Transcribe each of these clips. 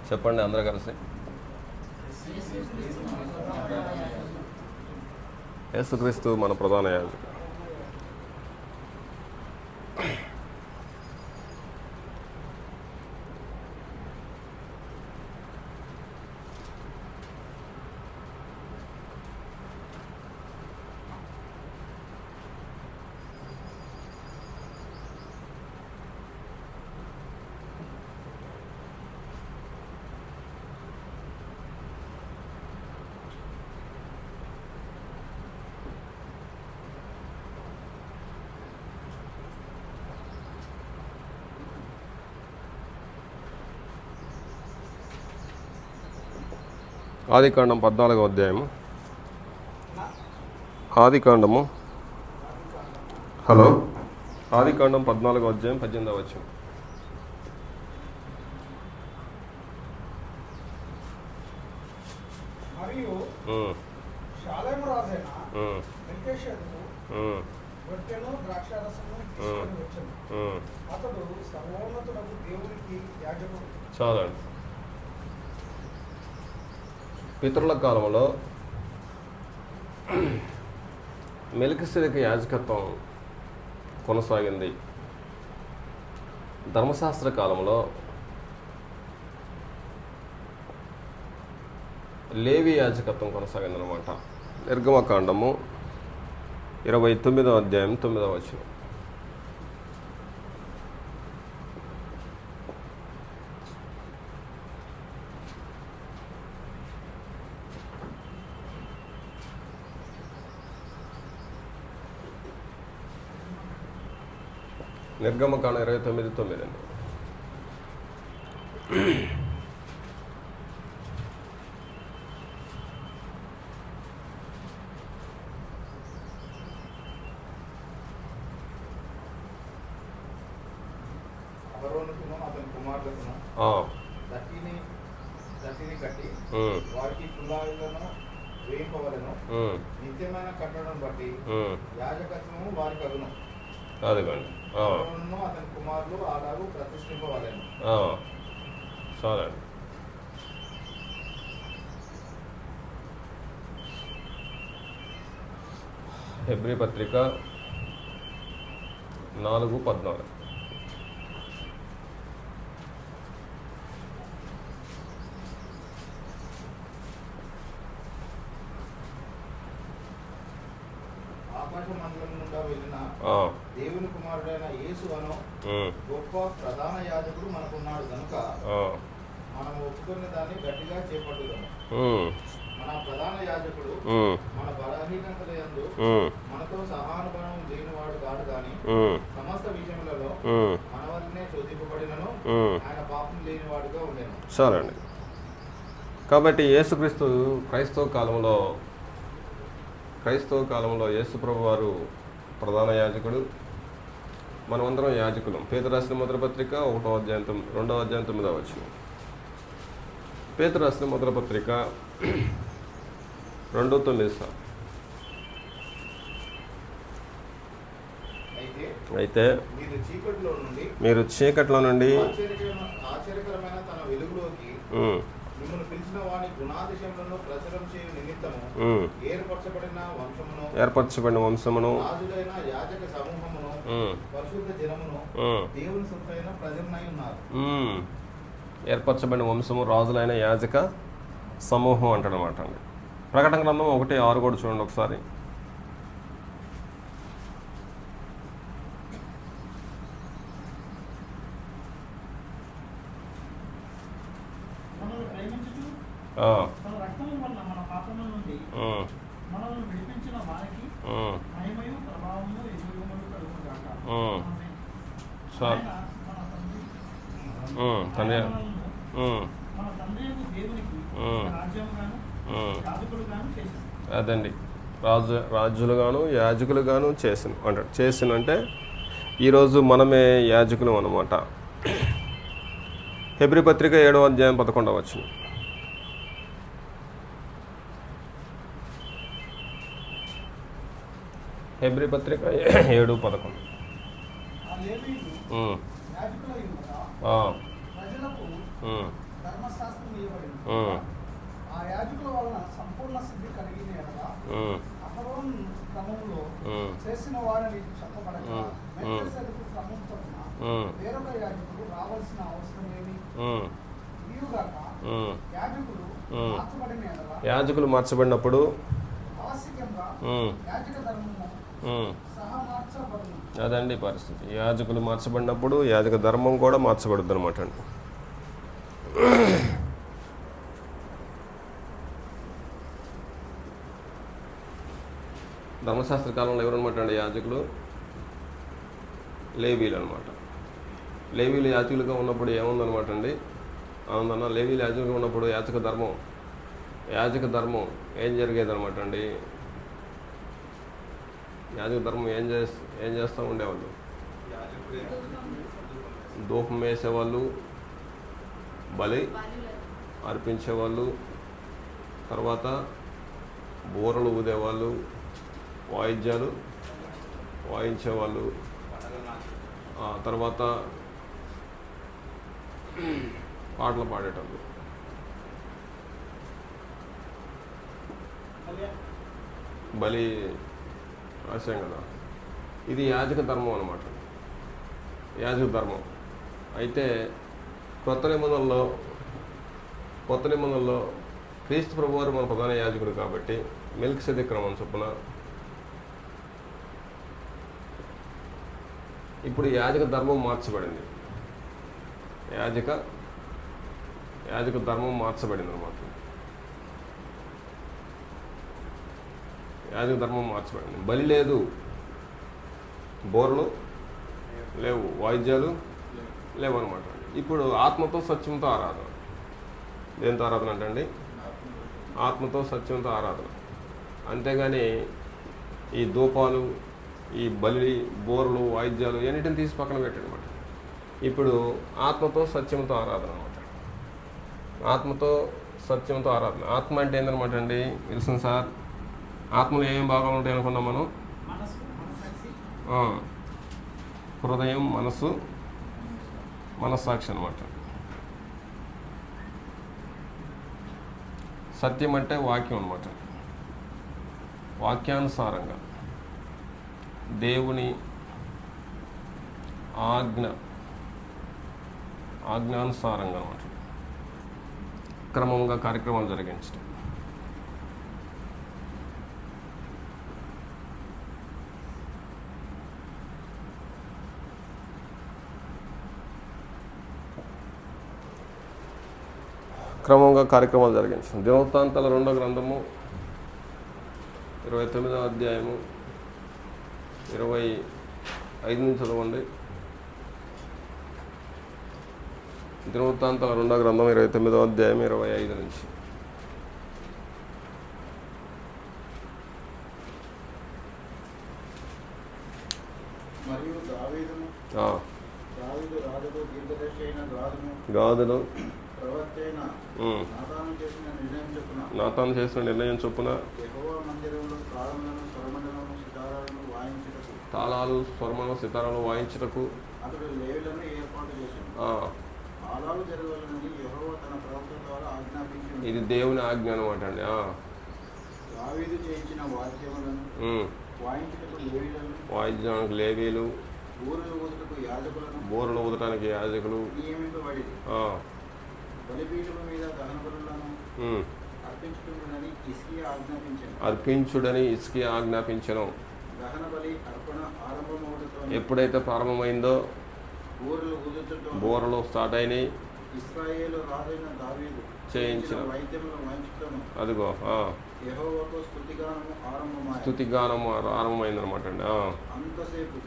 చెప్పండి అందరూ కలిసి. యేసుక్రీస్తు మన ప్రధాన యాజకుడు. ఆదికాండం 14వ అధ్యాయము. ఆదికాండం 14వ అధ్యాయం 18వ వచనం. మరియు షాలేము రాజైన మెల్కీషెదెకు రొట్టెను ద్రాక్షారసము తీసుకొని వచ్చెను. అతడు సర్వోన్నతుడగు దేవునికి యాజకుడు. చాలండి. పితరుల కాలంలో మెల్కీసెదెకు యాజకత్వం కొనసాగింది. ధర్మశాస్త్ర కాలంలో లేవి యాజకత్వం కొనసాగిందనమాట. నిర్గమకాండము 29వ అధ్యాయం 9వ వచనం. నిర్గమకాండం 29:9 అండి. అహరోనుకును అతని కుమారులకును దట్టిని కట్టి వారికి కుల్లాలను వేయింపవలను. నిత్యమైన కట్టడం బట్టి యాజకత్వము వారికి అగును. అదిగోండి. అహరోనును అతని కుమారులు అలాగూ ప్రతిష్ఠింపవలెను. సరే. హెబ్రీ పత్రిక 4:14. ఆకాశ మండలం నుండా వెళ్ళిన దేవుని కుమారుడైన యేసు అను గొప్ప ప్రధాన యాజకుడు మనకున్నాడు కనుక మనం ఒప్పుకున్న దాన్ని గట్టిగా చేపట్టుదాము. మన ప్రధాన యాజకుడు మన బలహీనతల యందు మనతో సహానుభవం లేనివాడు కాడు కానీ సమస్త విషయములలో మన వల్లనే శోధింపబడినను ఆయన పాపం లేనివాడుగా ఉండేను. సరే అండి. కాబట్టి యేసుక్రీస్తు క్రైస్తవ కాలంలో యేసు ప్రభు వారు ప్రధాన యాజకుడు, మనమందరం యాజకులం. పేతురు రాసిన మొదటి పత్రిక 1వ అధ్యాయం 2వ అధ్యాయం 9వ వచనం. పేతురు రాసిన మొదటి పత్రిక 2:9. అయితే మీరు చీకట్లో నుండి ఆశ్చర్యకరమైన తన వెలుగులోకి మిమ్మల్ని పిలిచిన వాని గుణాతిశయములను ప్రచురం చేయు నిమిత్తము ఏర్పరచబడిన వంశమును రాజులైన యాజక సమూహమును పరిశుద్ధ జనమును దేవుని సొత్తైన ప్రజలనై ఉన్నారు. ఏర్పరచబడిన వంశము, రాజులైన యాజక సమూహం అంటాడనమాట అండి. ప్రకటన గ్రంథం 1:6 కూడా చూడండి ఒకసారి. అదండి, రాజులుగాను యాజకులుగాను చేసిన అంటే ఈరోజు మనమే యాజకులు అన్నమాట. హెబ్రీ పత్రిక 7వ అధ్యాయం 11వ వచనం. హెబ్రీ పత్రిక 7:11. ప్రజలకు ధర్మశాస్త్ర ధర్మశాస్త్రం ఇవ్వబడింది. ఉమ్, ఆ యాజకుల వలన సంపూర్ణ సిద్ధి కలిగిన ఎడల ఉమ్, అహరోను క్రమంలో ఉమ్, చేసిన వారిని చెప్పబడక ఉమ్. మెల్కీసెదెకు క్రమం చొప్పున ఉమ్, వేరొక యాజకుడు రావాల్సిన అవసరం ఏమి? ఉమ్, ఇదిగాక ఉమ్. యాజకుడు ఉమ్. మార్చబడిన ఎడల యాజకులు మార్చబడినప్పుడు ఆవశ్యకంగా ఉమ్, యాజక ధర్మము ఉమ్, సహా మార్చబడును. అదండి పరిస్థితి. యాజకులు మార్చబడినప్పుడు యాజక ధర్మం కూడా మార్చబడుద్ది అనమాట అండి. ధర్మశాస్త్ర కాలంలో ఎవరనమాట అండి యాజకులు? లేవీలు అనమాట. లేవీలు యాజకులుగా ఉన్నప్పుడు ఏముందనమాట అండి? అవునన్నా, లేవీలు యాజకులుగా ఉన్నప్పుడు యాజక ధర్మం ఏం జరిగేదనమాట అండి? యాజక ధర్మం ఏం చేస్తూ ఉండేవాళ్ళు? ధూపం వేసేవాళ్ళు, బలి అర్పించేవాళ్ళు, తర్వాత బూరలు ఊదేవాళ్ళు, వాయిద్యాలు వాయించేవాళ్ళు, తర్వాత పాటలు పాడేటోళ్ళు. బలి రాశాం కదా, ఇది యాజక ధర్మం అనమాట. యాజక ధర్మం అయితే కొత్త నిబంధనలో క్రీస్తు ప్రభువారు మన ప్రధాన యాజకుడు కాబట్టి మెల్కీసెదెకు క్రమం చొప్పున ఇప్పుడు యాజక ధర్మం మార్చబడింది. యాజక ధర్మం మార్చబడింది అనమాట. యాజక ధర్మం మార్చబడింది. బలి లేదు, బోర్లు లేవు, వాయిద్యాలు లేవు అనమాట. ఇప్పుడు ఆత్మతో సత్యంతో ఆరాధన. దేంతో ఆరాధన అంటే ఆత్మతో సత్యంతో ఆరాధన. అంతేగాని ఈ ధూపాలు, ఈ బలి, బోర్లు, వాయిద్యాలు ఎన్నిటిని తీసి పక్కన పెట్టాడనమాట. ఇప్పుడు ఆత్మతో సత్యంతో ఆరాధన అనమాట. ఆత్మతో సత్యంతో ఆరాధన. ఆత్మ అంటే ఏంటనమాట అండి? తెలుసు సార్, ఆత్మలో ఏం భాగాలు ఉంటాయి అనుకున్నాం మనం? హృదయం, మనస్సాక్షి అనమాట. సత్యం అంటే వాక్యం అనమాట. వాక్యానుసారంగా దేవుని ఆజ్ఞానుసారంగా అనమాట క్రమంగా కార్యక్రమాలు జరిగించడం. దినవృత్తాంతాల 2వ గ్రంథము 29వ అధ్యాయము 25 నుంచి చదవండి. దినవృత్తాంతాల 2వ గ్రంథం 29వ అధ్యాయం 25 నుంచి. మరియు దావీదు రాజుకు దీర్ఘదర్శి అయిన గాదును ప్రవక్త అయిన నాతాను చేసిన నిర్ణయం చొప్పున యెహోవా మందిరంలో తాళాలు, స్వరములను, సితారాలు వాయించుటకు అతడు లేవీయులను ఏర్పాటు చేశాడు. ఆలాలు జరగాలని యెహోవా తన ప్రవక్త ద్వారా ఆజ్ఞాపించింది. ఇది దేవుని ఆజ్ఞ అనమాట అండి. దావీదు చేయించిన వాద్యములను వాయించుటకు లేవీయులను, వాయించడానికి లేవీలు, బూరలు ఊదటానికి యాజకులు నియమింపబడింది. బలిపీఠము మీద దహన బలులను అర్పించుడని హిజ్కియా ఆజ్ఞాపించెను. దహన బలి అర్పణ ఆరంభమవుటతో ఎప్పుడైతే ప్రారంభమైందో బూరలు స్టార్ట్ అయినాయి. ఇశ్రాయేలు రాజైన దావీదు చేయించిన వైద్యములను వాయించుటను అదిగో యెహోవాకు స్తుతిగానము ఆరంభమైందనమాట అండి. అంతసేపు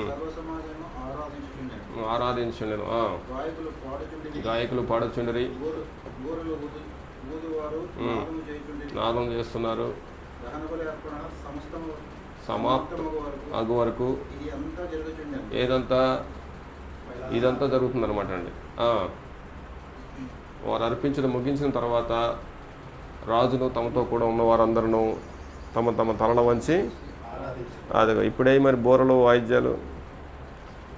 సర్వ సమాజము ఆరాధించుండెను. గాయకులు పాడుచుండరి, నాదం చేస్తున్నారు. సమాప్తం అగు వరకు ఇదంతా జరుగుతుంది అనమాట అండి. వారు అర్పించడం ముగించిన తర్వాత రాజును తమతో కూడా ఉన్న వారందరూ తమ తలల వంచి అదిగో ఇప్పుడే మరి బోరలు, వాయిద్యాలు.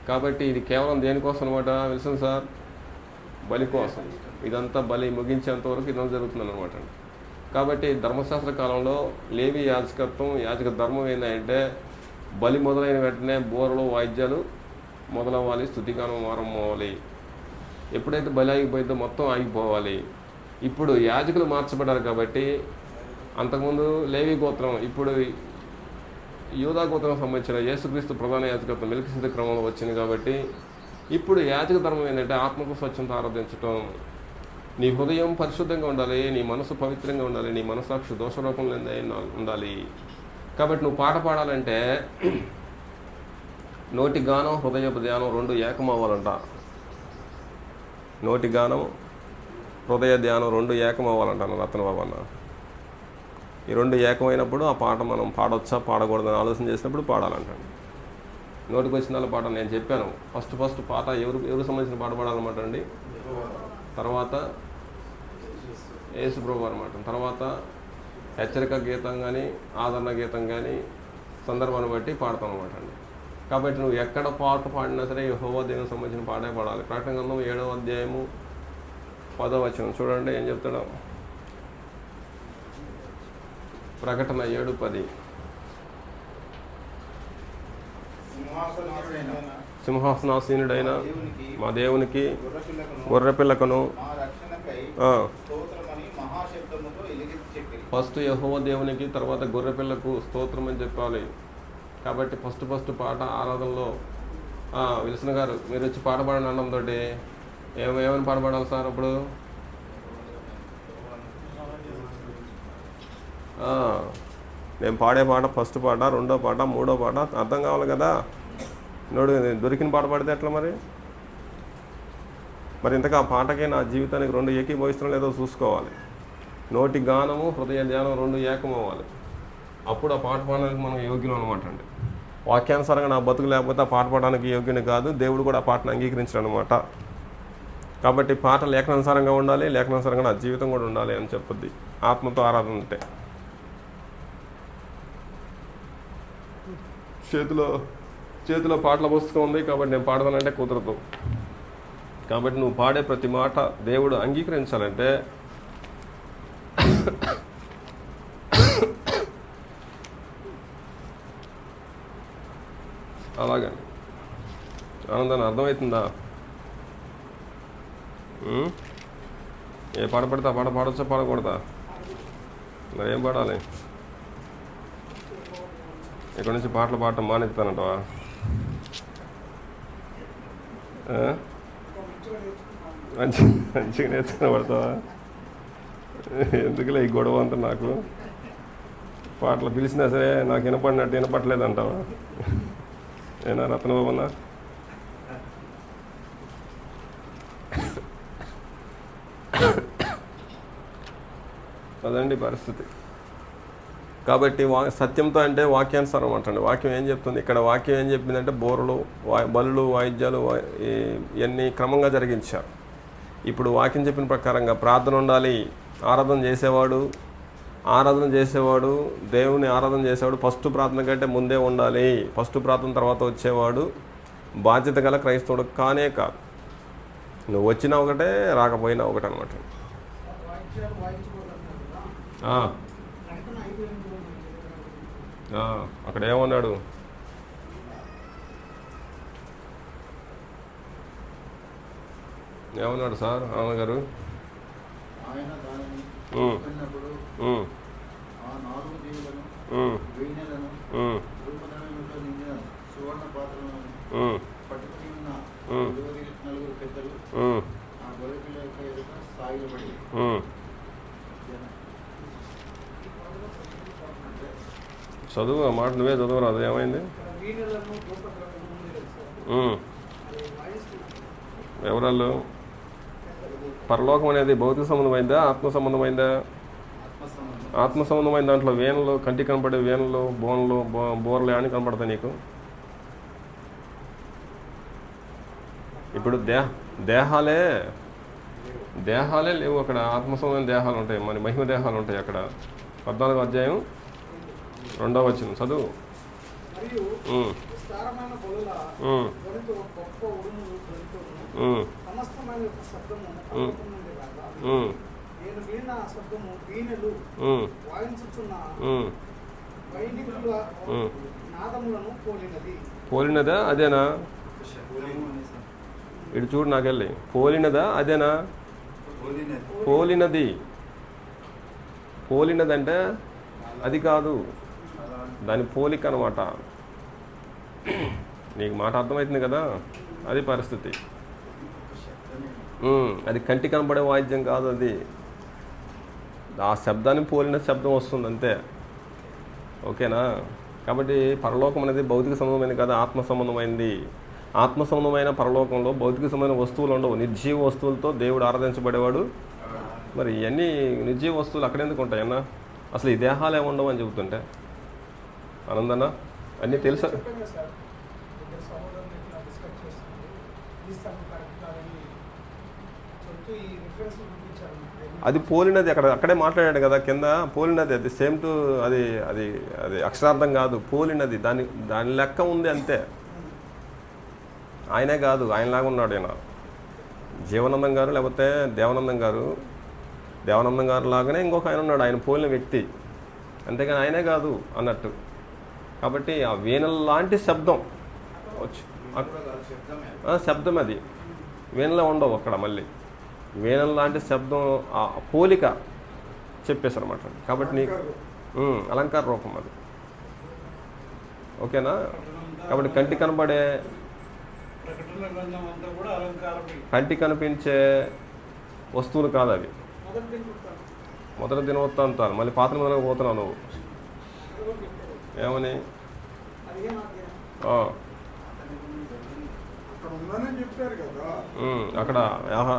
కాబట్టి ఇది కేవలం దేనికోసం అనమాట? విల్సన్ సార్, బలి కోసం. ఇదంతా బలి ముగించేంత వరకు ఇదంతా జరుగుతుంది అనమాట. కాబట్టి ధర్మశాస్త్ర కాలంలో లేవి యాజకత్వం యాజక ధర్మం ఏంటంటే బలి మొదలైన వెంటనే బోరలు వాయిద్యాలు మొదలవ్వాలి, స్తుతిగానం ఆరంభమవ్వాలి. ఎప్పుడైతే బలి ఆగిపోయిందో మొత్తం ఆగిపోవాలి. ఇప్పుడు యాజకులు మార్చబడ్డారు కాబట్టి అంతకుముందు లేవి గోత్రం, ఇప్పుడు యూదా గోత్రం సంబంధించిన యేసుక్రీస్తు ప్రధాన యాజకత్వం మెల్కిసెదెకు క్రమంలో వచ్చింది కాబట్టి ఇప్పుడు యాజక ధర్మం ఏంటంటే ఆత్మకు స్వచ్ఛంత ఆరాధించటం. నీ హృదయం పరిశుద్ధంగా ఉండాలి, నీ మనసు పవిత్రంగా ఉండాలి, నీ మనసాక్షి దోషరూపం ఉండాలి. కాబట్టి నువ్వు పాట పాడాలంటే నోటి గానం హృదయ ధ్యానం రెండు ఏకమవ్వాలంట. నోటి గానం హృదయ ధ్యానం రెండు ఏకమవ్వాలంటాను రతన బాబు అన్న. ఈ రెండు ఏకమైనప్పుడు ఆ పాట మనం పాడొచ్చా పాడకూడదని ఆలోచన చేసినప్పుడు పాడాలంటాను. నోటికి వచ్చిన పాట నేను చెప్పాను. ఫస్ట్ పాట ఎవరు సంబంధించిన పాట పాడాలన్నమాట అండి. తర్వాత యేసు ప్రభువు అనమాట. తర్వాత హెచ్చరిక గీతం కానీ ఆదరణ గీతం కానీ సందర్భాన్ని బట్టి పాడతాం అనమాట అండి. కాబట్టి నువ్వు ఎక్కడ పాట పాడినా సరే యెహోవా దేవునికి సంబంధించిన పాటే పాడాలి. ప్రకటన గ్రంథం 7వ అధ్యాయము 10వ వచనం చూడండి ఏం చెప్తాడు. ప్రకటన 7:10 సింహాసనాసీనుడైన మా దేవునికి గొర్రెపిల్లకును ఫస్ట్ యెహోవా దేవునికి తర్వాత గొర్రెపిల్లకు స్తోత్రం అని చెప్పాలి. కాబట్టి ఫస్ట్ పాట ఆరాధనలో విల్సన్ గారు మీరు వచ్చి పాట పాడండి అన్నంతో ఏమని పాట పాడాలి సార్ అప్పుడు? నేను పాడే పాట ఫస్ట్ పాట, రెండో పాట, మూడో పాట అర్థం కావాలి కదా. దొరికిన పాట పాడితే ఎట్లా మరి ఇంతగా ఆ పాటకి నా జీవితానికి రెండు ఏకీభవిస్తున్నాం లేదో చూసుకోవాలి. నోటి గానము హృదయ ధ్యానం రెండు ఏకమవ్వాలి. అప్పుడు ఆ పాట పాడడానికి మనం యోగ్యులు అనమాట అండి. వాక్యానుసారంగా నా బతుకు లేకపోతే ఆ పాట పాడడానికి యోగ్యుని కాదు, దేవుడు కూడా ఆ పాటను అంగీకరించడం అనమాట. కాబట్టి పాట లేఖనానుసారంగా ఉండాలి, లేఖనానుసారంగా నా జీవితం కూడా ఉండాలి అని చెప్పుద్ది ఆత్మతో ఆరాధన ఉంటే. చేతిలో పాటల పుస్తకం ఉంది కాబట్టి నేను పాడతానంటే కుదరదు. కాబట్టి నువ్వు పాడే ప్రతి మాట దేవుడు అంగీకరించాలంటే అలాగండి. ఆనందాన్ని అర్థమవుతుందా? ఏ పాట పడితే ఆ పాట పాడొచ్చా పాడకూడదా? మరి ఏం పాడాలి? ఇక్కడ నుంచి పాటలు పాడటం మానేస్తానంటవా? మంచిగా నేర్చుకుని పడతావా? ఎందుకులే ఈ గొడవ అంతా నాకు. పాటలు పిలిచినా సరే నాకు వినపడినట్టు వినపట్లేదు అంటావా? ఏనా రత్నబాబు అన్న? అదండి పరిస్థితి. కాబట్టి సత్యంతో అంటే వాక్యానుసారం అంటండి. వాక్యం ఏం చెప్తుంది ఇక్కడ? వాక్యం ఏం చెప్పిందంటే బోరులు బలులు వాయిద్యాలు ఇవన్నీ క్రమంగా జరిగించారు. ఇప్పుడు వాక్యం చెప్పిన ప్రకారంగా ప్రార్థన ఉండాలి. ఆరాధన చేసేవాడు దేవుని ఆరాధన చేసేవాడు ఫస్ట్ ప్రార్థన కంటే ముందే ఉండాలి. ఫస్ట్ ప్రార్థన తర్వాత వచ్చేవాడు బాధ్యత గల క్రైస్తవుడు కానే కాదు. నువ్వు వచ్చినా ఒకటే రాకపోయినా ఒకటే అనమాట. అక్కడ ఏమన్నాడు? ఏమన్నాడు సార్ ఆనంద్ గారు? చదువు ఆ మాట నువ్వే చదువురాదు. ఏమైంది? ఎవరాళ్ళు? పరలోకం అనేది భౌతిక సంబంధమైందా ఆత్మ సంబంధమైందా? ఆత్మ సంబంధమైన దాంట్లో వేణులు, కంటికి కనపడే వేణులు, బోర్లు అని కనపడతాయి నీకు. ఇప్పుడు దేహాలే లేవు అక్కడ. ఆత్మ సంబంధమైన దేహాలు ఉంటాయి, మన మహిమ దేహాలు ఉంటాయి అక్కడ. 14వ అధ్యాయం 2వ వచనం చదువు. నేను విన్న శబ్దము వీణలు వాయించుచున్న వైదికుల నాదములను పోలినదా అదేనా? ఇటు చూడు నాకెళ్ళి. పోలినదా అదేనా? పోలినది. పోలినదంటే అది కాదు, దాని పోలిక అనమాట. నీకు మాట అర్థమవుతుంది కదా, అది పరిస్థితి. అది కంటి కనబడే వాయిద్యం కాదు, అది ఆ శబ్దాన్ని పోలిన శబ్దం వస్తుంది అంతే. ఓకేనా? కాబట్టి పరలోకం అనేది భౌతిక సంబంధమైనది కాదు, ఆత్మ సంబంధమైనది. ఆత్మ సంబంధమైన పరలోకంలో భౌతిక సంబంధమైన వస్తువులు ఉండవు, నిర్జీవ వస్తువులతో దేవుడు ఆరాధించబడేవాడు. మరి ఇవన్నీ నిర్జీవ వస్తువులు అక్కడెందుకు ఉంటాయన్నా? అసలు ఈ దేహాలు ఏముండవు అని చెబుతుంటే ఆనందన్నా అన్నీ తెలుసా? అది పోలినది, అక్కడే మాట్లాడాడు కదా కింద. పోలినది అది సేమ్ టు అది అది అది అక్షరార్థం కాదు, పోలినది. దాని లెక్క ఉంది అంతే. ఆయనే కాదు, ఆయనలాగా ఉన్నాడు ఈయన. జీవనందం గారు లేకపోతే దేవానందం గారు లాగానే ఇంకొక ఆయన ఉన్నాడు, ఆయన పోలిన వ్యక్తి. అంతేగాని ఆయనే కాదు అన్నట్టు. కాబట్టి ఆ వీణల లాంటి శబ్దం శబ్దం అది వీణలో ఉండవు అక్కడ. మళ్ళీ వీణల లాంటి శబ్దం, ఆ పోలిక చెప్పేశారు అన్నమాట. కాబట్టి నీకు అలంకార రూపం అది. ఓకేనా? కాబట్టి కంటి కనిపించే వస్తువులు కాదు అవి. మొదటి దినవృత్తాంతాలు. మళ్ళీ పాత నిబంధనకు పోతున్నావు నువ్వు. ఏమని?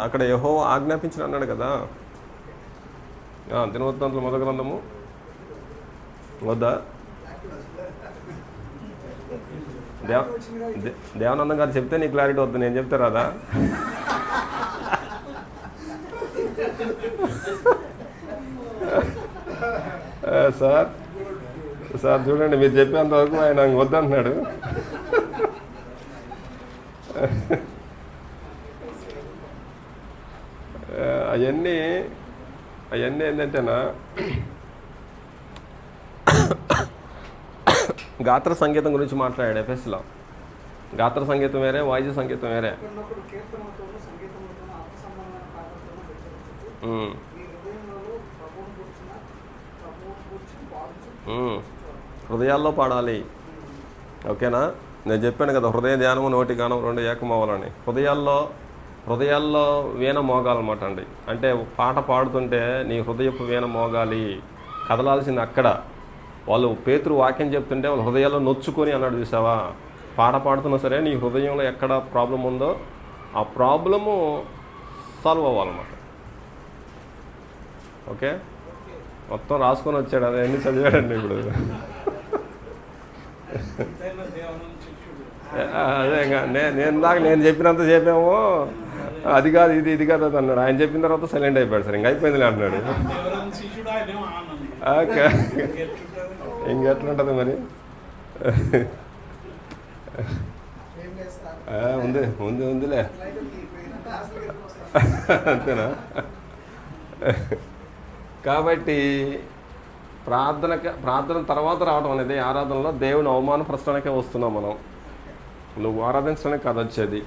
అక్కడ యెహోవా ఆజ్ఞాపించిన అన్నాడు కదా. దినవృత్తాంతాలు మొదటి గ్రంథము వద్దా? దేవానందం గారు చెప్తే నీ క్లారిటీ వద్దు, నేను చెప్తే రాదా? సార్ చూడండి, మీరు చెప్పేంత వరకు ఆయన వద్దంటున్నాడు. అవన్నీ ఏంటంటేనా, గాత్ర సంగీతం గురించి మాట్లాడాడు ఎఫెస్లో. గాత్ర సంగీతం వేరే, వాయిద్య సంగీతం వేరే. హృదయాల్లో పాడాలి. ఓకేనా? నేను చెప్పాను కదా, హృదయ ధ్యానము నోటి గానం రెండు ఏకమవ్వాలని. హృదయాల్లో వీణ మోగాలన్నమాట అండి. అంటే పాట పాడుతుంటే నీ హృదయపు వీణ మోగాలి, కదలాల్సింది అక్కడ. వాళ్ళు పేతురు వాక్యం చెప్తుంటే వాళ్ళ హృదయాల్లో నొచ్చుకొని అన్నాడు, చూసావా? పాట పాడుతున్నా సరే నీ హృదయంలో ఎక్కడ ప్రాబ్లం ఉందో ఆ ప్రాబ్లము సాల్వ్ అవ్వాలన్నమాట. ఓకే? మొత్తం రాసుకొని వచ్చాడు, అదే ఎన్ని చదివాడండి ఇప్పుడు. అదే నేను చెప్పినంత చెప్పాము, అది కాదు ఇది కాదు అది అన్నాడు. ఆయన చెప్పిన తర్వాత సైలెంట్ అయిపోయాడు. సార్ ఇంక అయిపోయింది అంటున్నాడు. ఇంకెట్లుంటుంది మరి? ఉందిలే. అంతేనా? కాబట్టి ప్రార్థన తర్వాత రావడం అనేది ఆరాధనలో దేవుని అవమానపరచడానికే వస్తున్నాం మనం. నువ్వు ఆరాధించడానికి కాదు వచ్చేది.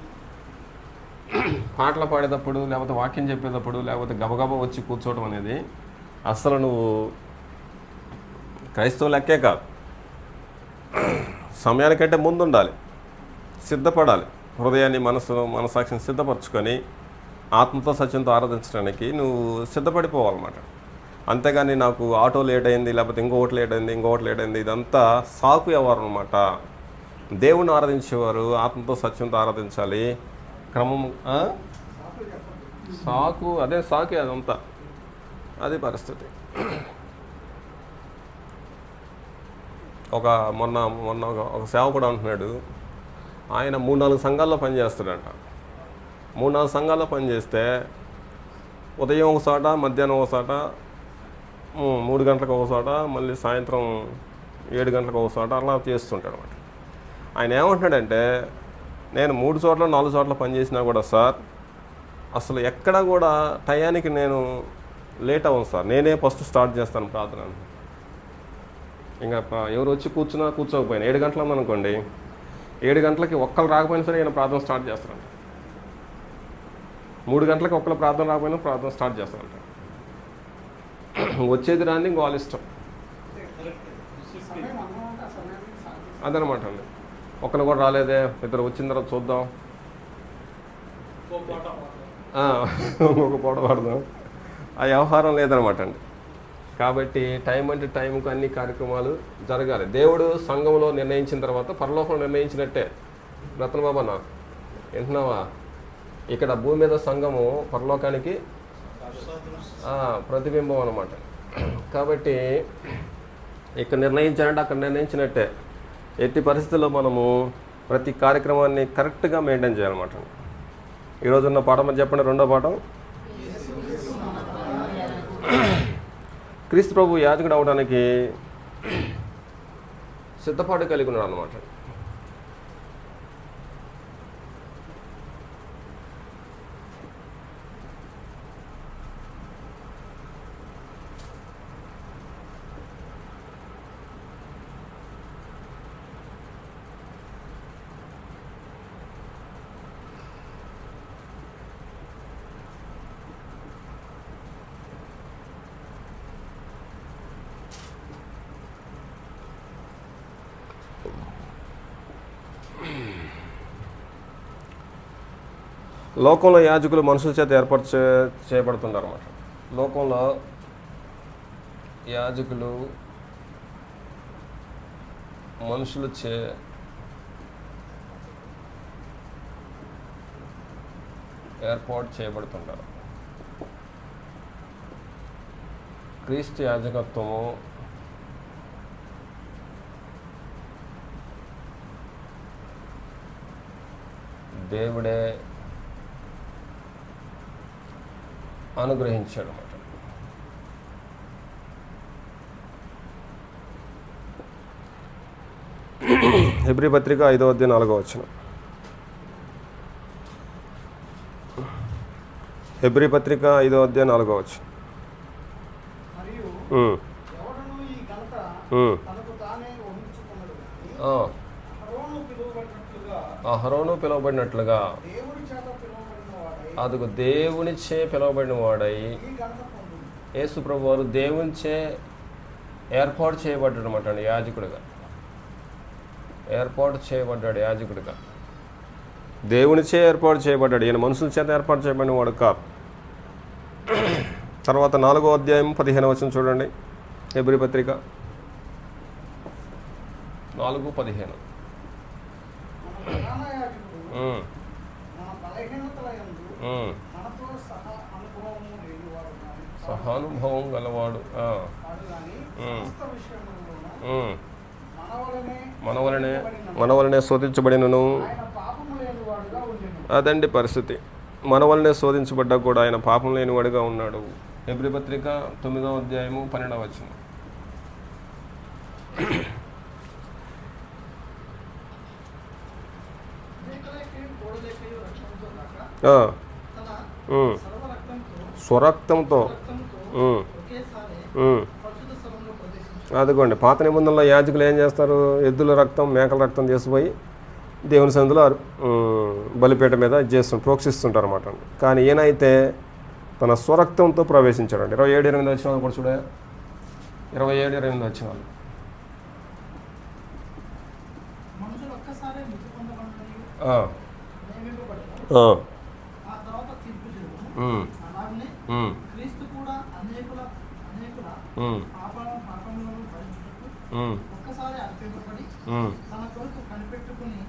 పాటలు పాడేటప్పుడు, లేకపోతే వాక్యం చెప్పేటప్పుడు, లేకపోతే గబగబా వచ్చి కూర్చోవడం అనేది అస్సలు నువ్వు క్రైస్తవ లెక్కే కాదు. సమయానికంటే ముందు ఉండాలి, సిద్ధపడాలి. హృదయాన్ని మనసాక్షిని సిద్ధపరచుకొని ఆత్మతో సత్యంతో ఆరాధించడానికి నువ్వు సిద్ధపడిపోవాలన్నమాట. అంతేగాని నాకు ఆటో లేట్ అయింది, లేకపోతే ఇంకొకటి లేట్ అయింది, ఇదంతా సాకు వ్యవహారం అనమాట. దేవుణ్ణి ఆరాధించేవారు ఆత్మతో సత్యంతో ఆరాధించాలి. క్రమం సాకే అదంతా, అది పరిస్థితి. మొన్న ఒక సేవకుడు అంటున్నాడు, ఆయన 3-4 సంఘాల్లో పనిచేస్తాడంట. 3-4 సంఘాల్లో పనిచేస్తే ఉదయం ఒక చోట, మధ్యాహ్నం ఒక చోట, 3 గంటలకు ఒక చోట, మళ్ళీ సాయంత్రం 7 గంటలకు ఒక చోట అలా చేస్తుంటాడు అనమాట. ఆయన ఏమంటున్నాడంటే, నేను 3 చోట్ల 4 చోట్ల పనిచేసినా కూడా సార్ అసలు ఎక్కడ కూడా టయానికి నేను లేట్ అవ్వను సార్, నేనే ఫస్ట్ స్టార్ట్ చేస్తాను ప్రార్థన. ఇంకా ఎవరు వచ్చి కూర్చోకపోయినా 7 గంటలు ఉందనుకోండి, 7 గంటలకి ఒక్కరు రాకపోయినా సరే నేను ప్రార్థన స్టార్ట్ చేస్తానంట. 3 గంటలకి ఒక్కరు ప్రార్థన రాకపోయినా ప్రార్థన స్టార్ట్ చేస్తానంట. వచ్చేది రాని ఇంకో వాళ్ళ ఇష్టం సమయం అన్నం అంటే ఆ సమయానికి సాధ్యం. అదనమాట అండి. ఒక్కరు కూడా రాలేదే, ఇద్దరు వచ్చిన తర్వాత చూద్దాం, ఒక పూట పడదాం, ఆ వ్యవహారం లేదనమాట అండి. కాబట్టి టైం అంటే టైంకు అన్ని కార్యక్రమాలు జరగాలి. దేవుడు సంఘంలో నిర్ణయించిన తర్వాత పరలోకంలో నిర్ణయించినట్టే. రతన్ బాబా నా వింటున్నావా? ఇక్కడ భూమి మీద సంఘము పరలోకానికి ప్రతిబింబం అన్నమాట. కాబట్టి ఇక్కడ నిర్ణయించాలంటే అక్కడ నిర్ణయించినట్టే. ఎట్టి పరిస్థితుల్లో మనము ప్రతి కార్యక్రమాన్ని కరెక్ట్గా మెయింటైన్ చేయాలన్నమాట. ఈరోజున్న పాఠం చెప్పండి. రెండో పాఠం, క్రీస్తు ప్రభు యాజకుడు అవడానికి సిద్ధపాటు కలిగి ఉన్నాడు అన్నమాట. లోకంలో యాజకులు మనుషుల చేత ఏర్పాటు చేయబడుతున్నారు అన్నమాట. లోకంలో యాజకులు మనుషులచే ఏర్పాటు చేయబడుతుంటారు. క్రీస్తు యాజకత్వము దేవుడే అనుగ్రహించాడు అన్నమాట. హెబ్రీ పత్రిక 5వ అధ్యాయం 4వ వచనం. హెబ్రీ పత్రిక 5వ అధ్యాయం 4వ వచనం. మరియు ఎవడను ఈ ఘనత తనకు తానే వహించుకున్నాడు గాని అహరోను పిలువబడినట్లుగా దేవుడి చేత పిలువబడిన వాడై అదుగు దేవునిచే పిలువబడిన వాడై ఈ ఘనత పొందును. యేసు ప్రభు వారు దేవునిచే ఏర్పాటు చేయబడ్డాడు అన్నమాట అండి. యాజకుడిగా ఏర్పాటు చేయబడ్డాడు. యాజకుడిగా దేవునిచే ఏర్పాటు చేయబడ్డాడు. ఈయన మనుషుల చేత ఏర్పాటు చేయబడిన వాడు కాదు. తర్వాత 4వ అధ్యాయం 15వ వచనం చూడండి. హెబ్రీ పత్రిక 4:15. మన ప్రధాన యాజకుడు మన బలహీనతలయందు మనతో సహానుభవం గలవాడు వాడు గాని సమస్త విషయములోను మన వలనే శోధించబడినను. ఆయన పాపము లేని వాడుగా ఉండెను. అదండి పరిస్థితి. మన వలనే శోధించబడ్డా కూడా ఆయన పాపం లేనివాడుగా ఉన్నాడు. హెబ్రీ పత్రిక 9వ అధ్యాయము 12వ వచనం. స్వరక్తంతో అదిగోండి. పాత నిబంధనలో యాజకులు ఏం చేస్తారు? ఎద్దుల రక్తం, మేకల రక్తం చేసిపోయి దేవుని సన్నిధిలో బలిపీఠ మీద ప్రోక్షిస్తుంటారు అన్నమాట. కానీ ఈయనైతే తన స్వరక్తంతో ప్రవేశించాడండి. 27-8 వచ్చిన కూడా చూడ, 27-8 వచ్చిన వాళ్ళు మనుషులు ఒక్కసారి మృతి పొందబడినవి ఆ తర్వాత తీర్పు జరుగును. అలాగనే క్రీస్తు కూడా అనేకుల పాపములను భరించుటకు ఒక్కసారి అర్పింపబడి తన కొరకు కనిపెట్టుకుని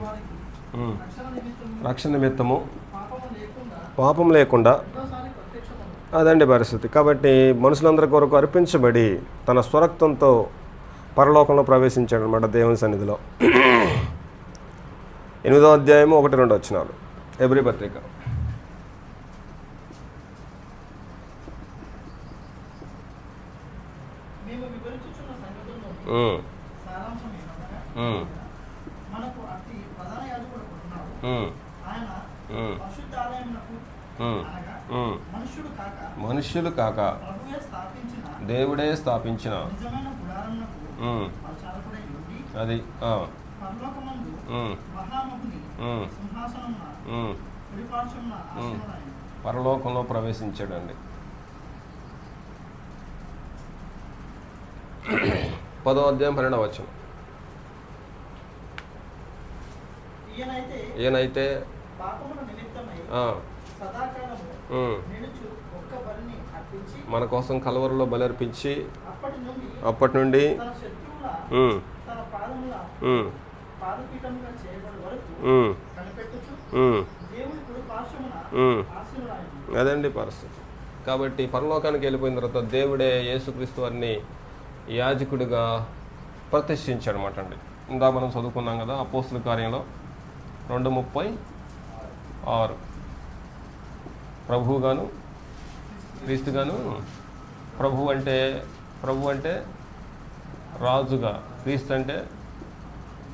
వారికి రక్షణ నిమిత్తము పాపం లేకుండా రెండోసారి ప్రత్యక్షమవును. అదండి పరిస్థితి. కాబట్టి మనుషులందరి కొరకు అర్పించబడి తన స్వరక్తంతో పరలోకంలో ప్రవేశించాడు అనమాట దేవుని సన్నిధిలో. 8వ అధ్యాయము 1-2 వచనాలు హెబ్రీ పత్రిక. మేము వివరించుచున్న సంగతుల్లో సారాంశం ఏమనగా మనకు అతి ప్రధాన యాజకుడు ఉన్నాడు. ఆయన పరిశుద్ధ ఆలయమునకు అనగా ఉమ్. మనుష్యుడు కాక మనుష్యులు కాక ప్రభువే స్థాపించిన దేవుడే స్థాపించిన నిజమైన గుడారమునకు ఉమ్. పరిచారకుడై ఉండి అది పరలోకమందు ఉమ్. మహామహుని ఉమ్. సింహాసనమున ఉమ్. కుడిపార్శ్వమున ఆసీనుడైన పరలోకంలో ప్రవేశించాడండి. 10వ అధ్యాయం 12వ వచనం. ఈయనైతే పాపముల నిమిత్తమై ఆ, సదాకాలము ఉమ్, నిలుచు ఒక్క బలిని అర్పించి మన కోసం కలవరలో బలర్పించి అప్పటి నుండి అప్పటి నుండి తన శత్రువుల ఉమ్, తన పాదముల ఉమ్, పాదపీఠముగా చేయబడి వరకు ఉమ్, కనిపెట్టుచు ఉమ్, దేవుని కుడి పార్శ్వమున ఉమ్. ఆశీనుడైన అదండి పరిస్థితి. కాబట్టి పరలోకానికి వెళ్ళిపోయిన తర్వాత దేవుడే యేసుక్రీస్తు వారిని యాజకుడిగా ప్రతిష్ఠించాడు అనమాట అండి. ఇందా మనం చదువుకున్నాం కదా అపోస్తుల కార్యంలో 2:36 ప్రభువుగాను క్రీస్తుగాను. ప్రభు అంటే రాజుగా, క్రీస్తు అంటే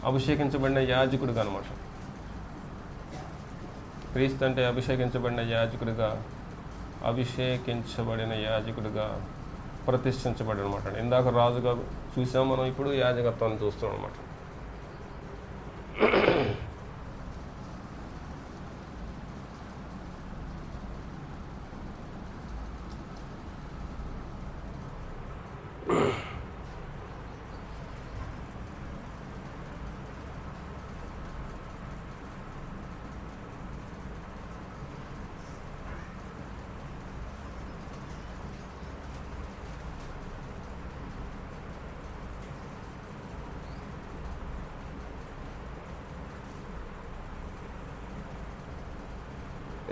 అభిషేకించబడిన యాజకుడిగా అనమాట. క్రీస్తు అంటే అభిషేకించబడిన యాజకుడిగా ప్రతిష్ఠించబడి అనమాట. ఇందాక రాజుగా చూసాం మనం, ఇప్పుడు యాజకత్వాన్ని చూస్తాం అనమాట.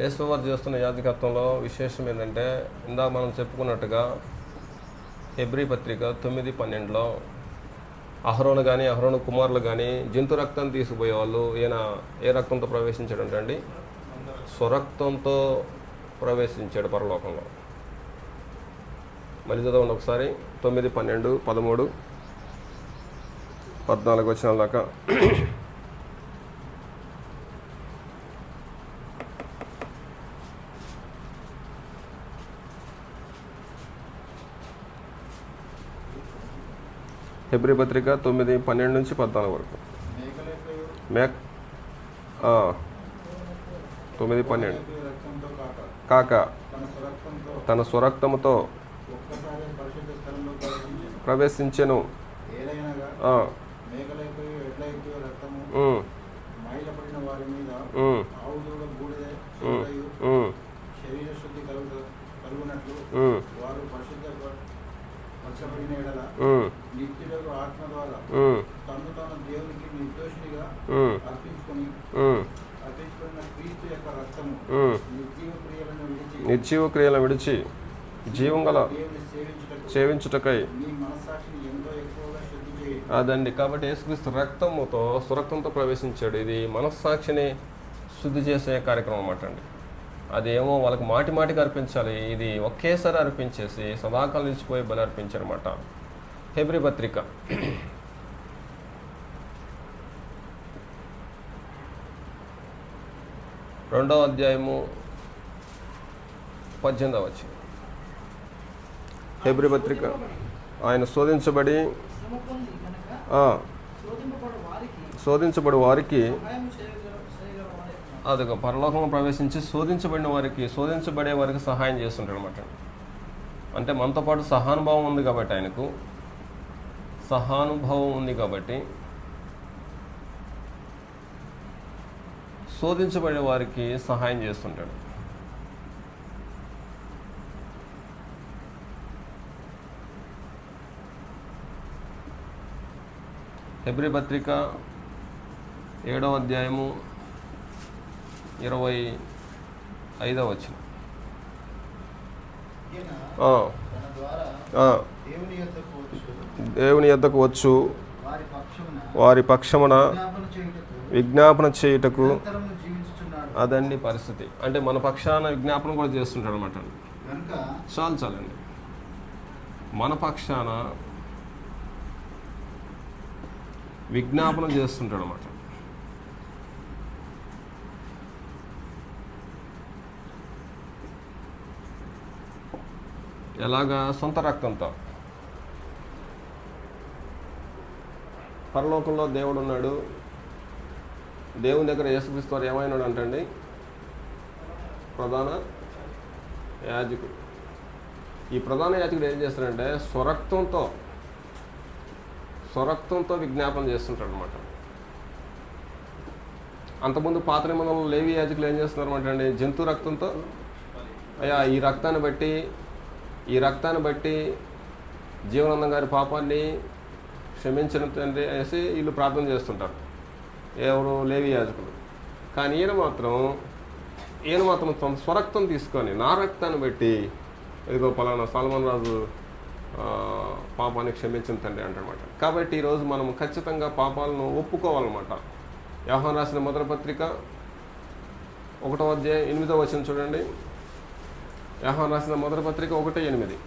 యేసువారు చేస్తున్న యాజకత్వంలో విశేషం ఏంటంటే, ఇందాక మనం చెప్పుకున్నట్టుగా హెబ్రీ పత్రిక 9:12లో అహరోను కానీ అహరోను కుమారులు కానీ జంతు రక్తం తీసుకుపోయేవాళ్ళు. ఈయన ఏ రక్తంతో ప్రవేశించాడంటే అండి, స్వరక్తంతో ప్రవేశించాడు పరలోకంలో. మళ్ళీ చదవండి ఒకసారి. 9, 12, 13, 14 వచనాల దాకా. హెబ్రీ పత్రిక 9, 12 నుంచి 14 వరకు. మేకలెక్కయు 9, 12 రక్తంతో కాక తన స్వరక్తంతో తన స్వరక్తముతో ఒక్కసారి పరిశుద్ధ స్థలంలో ప్రవేశించెను. ఏలైనగా ఆ, మేకలెక్కయు ఎడ్లెక్కయు రక్తము ఉమ్, మైలపడిన వారి మీద ఉమ్, ఆవు దూడ బూడిద ఉమ్, చెవులయు ఉమ్, శరీర శుద్ధి కలుగునట్లు ఉమ్, వారు పరిశుద్ధపరచబడిన ఎడల ఉమ్, నిత్యులకు ఆత్మ ద్వారా ఉమ్, తను తాను దేవునికి నిర్దోషినిగా ఉమ్, అర్పించుకున్న క్రీస్తు యొక్క రక్తము ఉమ్. నిర్జీవ క్రియలను విడిచి జీవం గల దేవుని సేవించుటకై. మీ మనస్సాక్షిని ఎంతో ఎక్కువగా శుద్ధి చేయండి. అదండి. కాబట్టి యేసుక్రీస్తు స్వరక్తంతో ప్రవేశించాడు. ఇది మనస్సాక్షిని శుద్ధి చేసే కార్యక్రమం అన్నమాట అండి. అదేమో వాళ్ళకి మాటి మాటికి అర్పించాలి, ఇది ఒకేసారి అర్పించేసి సదాకాలం నిలిచిపోయి బలి అర్పించారన్నమాట. హెబ్రీ పత్రిక 2వ అధ్యాయము 18వ వచనం. హెబ్రీ పత్రిక. ఆయన శోధించబడి శ్రమ పొంది గనుక శోధించబడి వారికి సహాయం చేయగలవాడే. అదిగో పరలోకంలో ప్రవేశించి శోధించబడే వారికి సహాయం చేస్తుంటాడు అనమాట. అంటే మనతో పాటు సహానుభావం ఉంది కాబట్టి శోధించబడే వారికి సహాయం చేస్తుంటాడు. హెబ్రీ పత్రిక 7వ అధ్యాయము 25వ వచనం. ఈయన ఆ, తన ద్వారా ఆ, దేవుని యొద్దకు వచ్చు వారి పక్షమున విజ్ఞాపన చేయుటకు నిరంతరము జీవించుచున్నాడు. అదండి పరిస్థితి. అంటే మన పక్షాన విజ్ఞాపన కూడా చేస్తుంటాడు అనమాట. కనుక చాలండి. మన పక్షాన విజ్ఞాపన చేస్తుంటాడు అనమాట. ఎలాగా? సొంత రక్తంతో. పరలోకంలో దేవుడు ఉన్నాడు. దేవుని దగ్గర యేసుక్రీస్తు వారు ఏమైనాడు అంటండి? ప్రధాన యాజకుడు. ఈ ప్రధాన యాజకుడు ఏం చేస్తాడంటే స్వరక్తంతో విజ్ఞాపన చేస్తుంటాడు అనమాట. అంతకుముందు పాత నిబంధనలో లేవి యాజకులు ఏం చేస్తున్నారు అనమాట అండి? జంతు రక్తంతో, అయ్యా ఈ రక్తాన్ని బట్టి జీవనానందం గారి పాపాన్ని క్షమించిన తండ్రి అనేసి వీళ్ళు ప్రార్థన చేస్తుంటారు, ఎవరు? లేవి యాజకులు. కానీ ఈయన మాత్రం తన స్వరక్తం తీసుకొని నా రక్తాన్ని బట్టి ఇదిగో పలానా సల్మాన్ రాజు పాపాన్ని క్షమించిన తండ్రి అంటనమాట. కాబట్టి ఈరోజు మనం ఖచ్చితంగా పాపాలను ఒప్పుకోవాలన్నమాట. యోహాను రాసిన మొదటి పత్రిక 1వ అధ్యాయం 8వ వచనం చూడండి. యోహాను రాసిన మొదటి పత్రిక 1:8.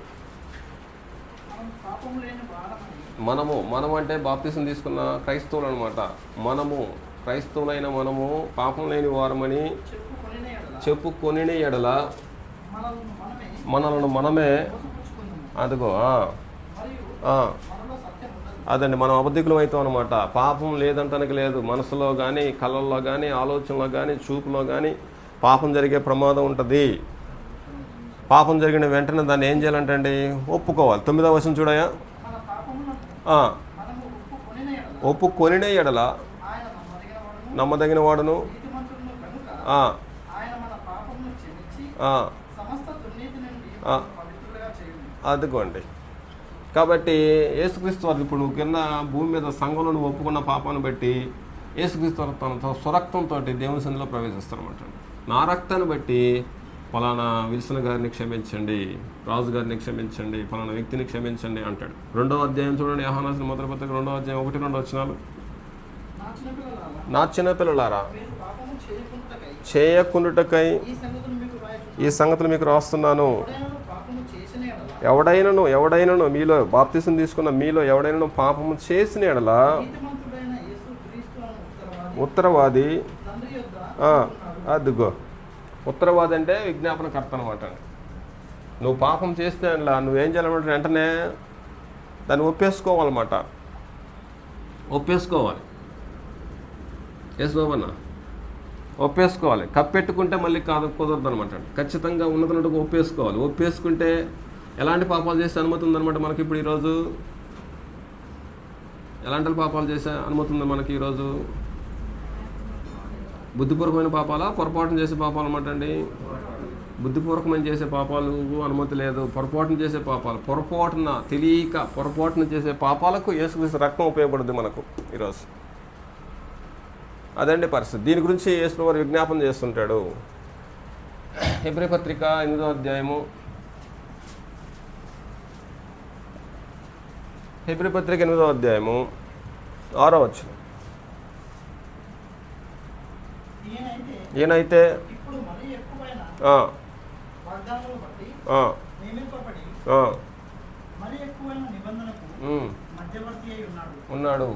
మనము అంటే బాప్తిసం తీసుకున్న క్రైస్తవులు అనమాట. క్రైస్తవులైన మనము పాపం లేని వారమని చెప్పుకొని ఎడల మనలను మనమే అదిగో అదండి, మనం అబద్ధికులం అవుతాం అనమాట. పాపం లేదంటానికి లేదు. మనసులో కానీ, కళ్ళల్లో కానీ, ఆలోచనలో కానీ, చూపులో కానీ పాపం జరిగే ప్రమాదం ఉంటుంది. పాపం జరిగిన వెంటనే దాన్ని ఏం చేయాలంటండి? ఒప్పుకోవాలి. 9వ వచనం చూడయా. ఒప్పుకొనిన ఎడల నమ్మదగిన వాడును అదిగోండి. కాబట్టి యేసుక్రీస్తు వారు ఇప్పుడు నువ్వు కింద భూమి మీద సంఘంలో నువ్వు ఒప్పుకున్న పాపాన్ని బట్టి యేసుక్రీస్తు వారు తన స్వరక్తంతో దేవుని సన్నిధిలో ప్రవేశిస్తారన్నమాట. నా రక్తాన్ని బట్టి ఫలానా విల్సన్ గారిని క్షమించండి, రాజు గారిని క్షమించండి, ఫలానా వ్యక్తిని క్షమించండి అంటాడు. 2వ అధ్యాయం చూడండి. యోహాను రాసిన మొదటి పత్రిక 2వ అధ్యాయం 1-2 వచనాలు. నా చిన్న పిల్లలారా, చేయకుండుటకై ఈ సంగతులు మీకు రాస్తున్నాను. ఎవడైనను మీలో బాప్తిసం తీసుకున్న మీలో ఎవడైనా పాపము చేసిన ఎడల ఉత్తరవాది, అదిగో ఉత్తరవాది అంటే విజ్ఞాపనకర్త అనమాట. నువ్వు పాపం చేస్తే అలా నువ్వేం చేయాలన్నమాట? వెంటనే దాన్ని ఒప్పేసుకోవాలన్నమాట. బాబన్నా ఒప్పేసుకోవాలి. కప్పెట్టుకుంటే మళ్ళీ కుదరదు అనమాట. ఖచ్చితంగా ఉన్నతున్నట్టుగా ఒప్పేసుకోవాలి. ఒప్పేసుకుంటే ఎలాంటి పాపాలు చేసే అనుమతి ఉందన్నమాట మనకి ఇప్పుడు ఈరోజు. ఎలాంటి పాపాలు చేసే అనుమతి ఉంది మనకి ఈరోజు? బుద్ధిపూర్వకమైన పాపాలా, పొరపాటున చేసే పాపాలు అనమాట అండి? బుద్ధిపూర్వకమైన చేసే పాపాలు అనుమతి లేదు. పొరపాటున చేసే పాపాలు, తెలియక పొరపాటున చేసే పాపాలకు యేసుక్రీస్తు రక్తం ఉపయోగపడుతుంది మనకు ఈరోజు. అదండి పరిస్థితి. దీని గురించి యేసు వారు విజ్ఞాపన చేస్తుంటాడు. హెబ్రీ పత్రిక 8వ అధ్యాయము, హెబ్రీ పత్రిక 8వ అధ్యాయము 6వ వచనం. ఈయనైతే ఉన్నాడు.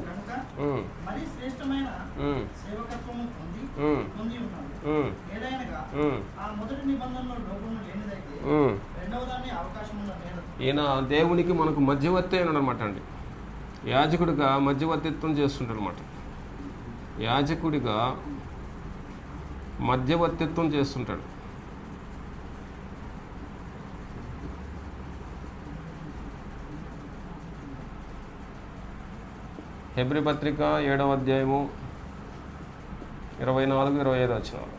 ఈయన దేవునికి మనకు మధ్యవర్తి అయినాడు అనమాట అండి. యాజకుడిగా మధ్యవర్తిత్వం చేస్తుంటాడు అనమాట. యాజకుడిగా మధ్యవర్తిత్వం చేస్తుంటాడు. హెబ్రీ పత్రిక 7వ అధ్యాయము 24-25 వచనాలు.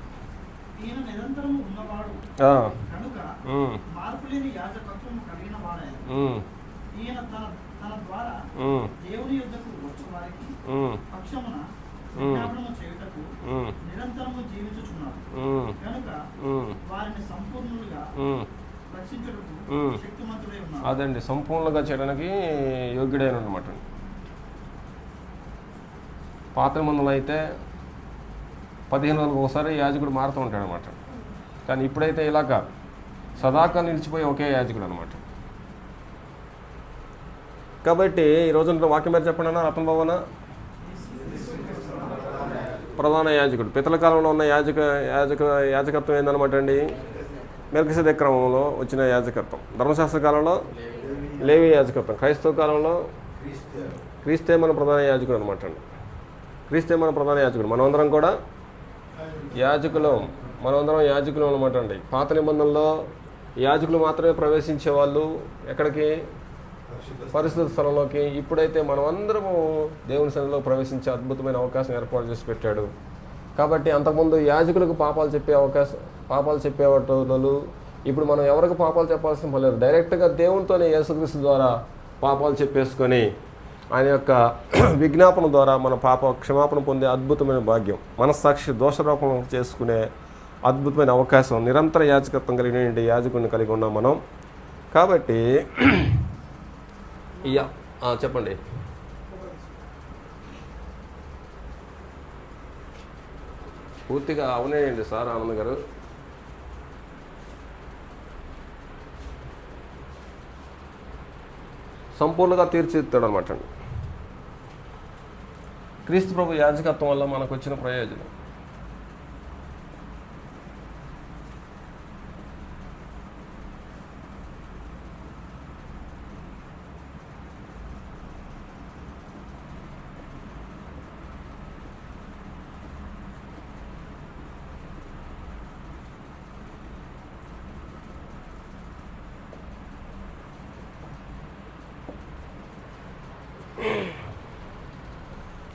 అదండి, సంపూర్ణంగా చేయడానికి యోగ్యుడైన అనమాట. పాత నిబంధనలు అయితే 15 రోజులకు ఒకసారి యాజకుడు మారుతూ ఉంటాడు అనమాట. కానీ ఇప్పుడైతే ఇలాగా సదాకాలం నిలిచిపోయి ఒకే యాజకుడు అనమాట. కాబట్టి ఈరోజు వాక్యం మీద చెప్పండి అన్న. రతన్ బాబున ప్రధాన యాజకుడు. పితల కాలంలో ఉన్న యాజకత్వం ఏందనమాట అండి? మెల్కిసెదెకు క్రమంలో వచ్చిన యాజకత్వం. ధర్మశాస్త్ర కాలంలో లేవి యాజకత్వం. క్రైస్తవ కాలంలో క్రీస్తే మన ప్రధాన యాజకుడు అనమాట అండి. క్రీస్తే మన ప్రధాన యాజకుడు. మనమందరం కూడా యాజకులం. మనమందరం యాజకులం అనమాట అండి. పాత నిబంధనలో యాజకులు మాత్రమే ప్రవేశించేవాళ్ళు ఎక్కడికి? పరిశుద్ధ స్థలంలోకి. ఇప్పుడైతే మనం అందరము దేవుని సన్నిధిలో ప్రవేశించే అద్భుతమైన అవకాశం ఏర్పాటు చేసి పెట్టాడు. కాబట్టి అంతకుముందు యాజకులకు పాపాలు చెప్పేవాళ్ళు ఇప్పుడు మనం ఎవరికి పాపాలు చెప్పాల్సిన పని లేదు. డైరెక్ట్గా దేవునితోనే యేసుక్రీస్తు ద్వారా పాపాలు చెప్పేసుకొని ఆయన యొక్క విజ్ఞాపన ద్వారా మన పాప క్షమాపణ పొందే అద్భుతమైన భాగ్యం, మనస్సాక్షి దోషారోపణ చేసుకునే అద్భుతమైన అవకాశం నిరంతర యాజకత్వం కలిగిన యాజకుడిని కలిగి ఉన్నాం మనం. కాబట్టి చెప్పండి. పూర్తిగా అవునేయండి సార్ ఆనంద్ గారు. సంపూర్ణంగా తీర్చిదిద్దాడు అనమాట అండి. క్రీస్తు ప్రభు యాజకత్వం వల్ల మనకు వచ్చిన ప్రయోజనం.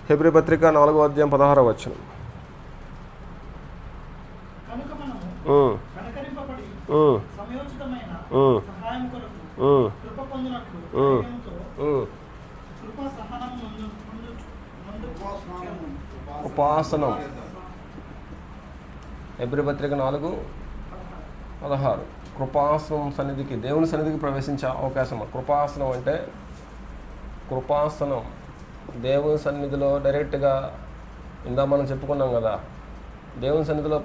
హెబ్రీ పత్రిక 4వ అధ్యాయం 16వ వచనం. కనుక మనము కనికరింపబడి సమయోచితమైన సహాయం కొరకు కృప పొందినట్లు ధైర్యంతో కృప సహనము ఉపాసనం. హెబ్రీ పత్రిక 4:16 కృపాసనం సన్నిధికి, దేవుని సన్నిధికి ప్రవేశించే అవకాశం. కృపాసనం అంటే కృపాసనం దేవుని సన్నిధిలో డైరెక్ట్గా మనం చెప్పుకున్నాం కదా, దేవుని సన్నిధిలో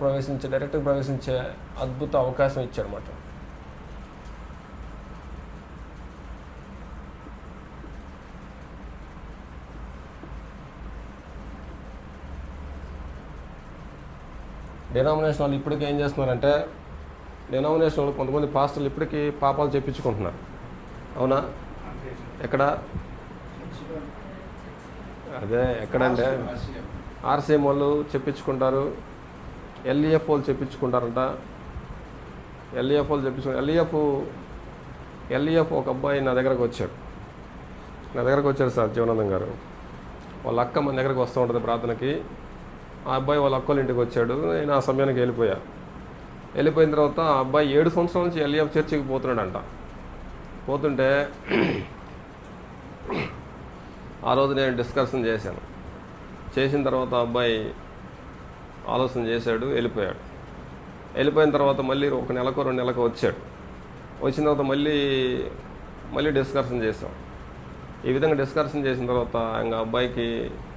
డైరెక్ట్గా ప్రవేశించే అద్భుత అవకాశం ఇచ్చారన్నమాట. డినామినేషన్ వాళ్ళు ఇప్పటికీ ఏం చేస్తున్నారంటే, డినామినేషన్ వాళ్ళు కొంతమంది పాస్టర్లు ఇప్పటికీ పాపాలు చెప్పించుకుంటున్నారు. అవునా? ఎక్కడ? అదే ఎక్కడంటే ఆర్సీఎం వాళ్ళు చెప్పించుకుంటారు, ఎల్ఈఎఫ్ వాళ్ళు చెప్పించుకుంటారంట. ఎల్ఈఎఫ్ ఒక అబ్బాయి నా దగ్గరకు వచ్చాడు సార్ జీవనానందం గారు. వాళ్ళ అక్క మన దగ్గరకు వస్తూ ఉంటుంది ప్రార్థనకి. ఆ అబ్బాయి వాళ్ళ అక్కల ఇంటికి వచ్చాడు. నేను ఆ సమయానికి వెళ్ళిపోయిన తర్వాత ఆ అబ్బాయి 7 సంవత్సరాల నుంచి ఎల్ఈఎఫ్ చర్చికి పోతున్నాడంట. పోతుంటే ఆ రోజు నేను డిస్కషన్ చేసిన తర్వాత ఆ అబ్బాయి ఆలోచన చేశాడు, వెళ్ళిపోయిన తర్వాత మళ్ళీ 1 నెలకో 2 నెలకో వచ్చాడు. వచ్చిన తర్వాత మళ్ళీ డిస్కషన్ చేసాం. ఈ విధంగా డిస్కషన్ చేసిన తర్వాత ఇంకా అబ్బాయికి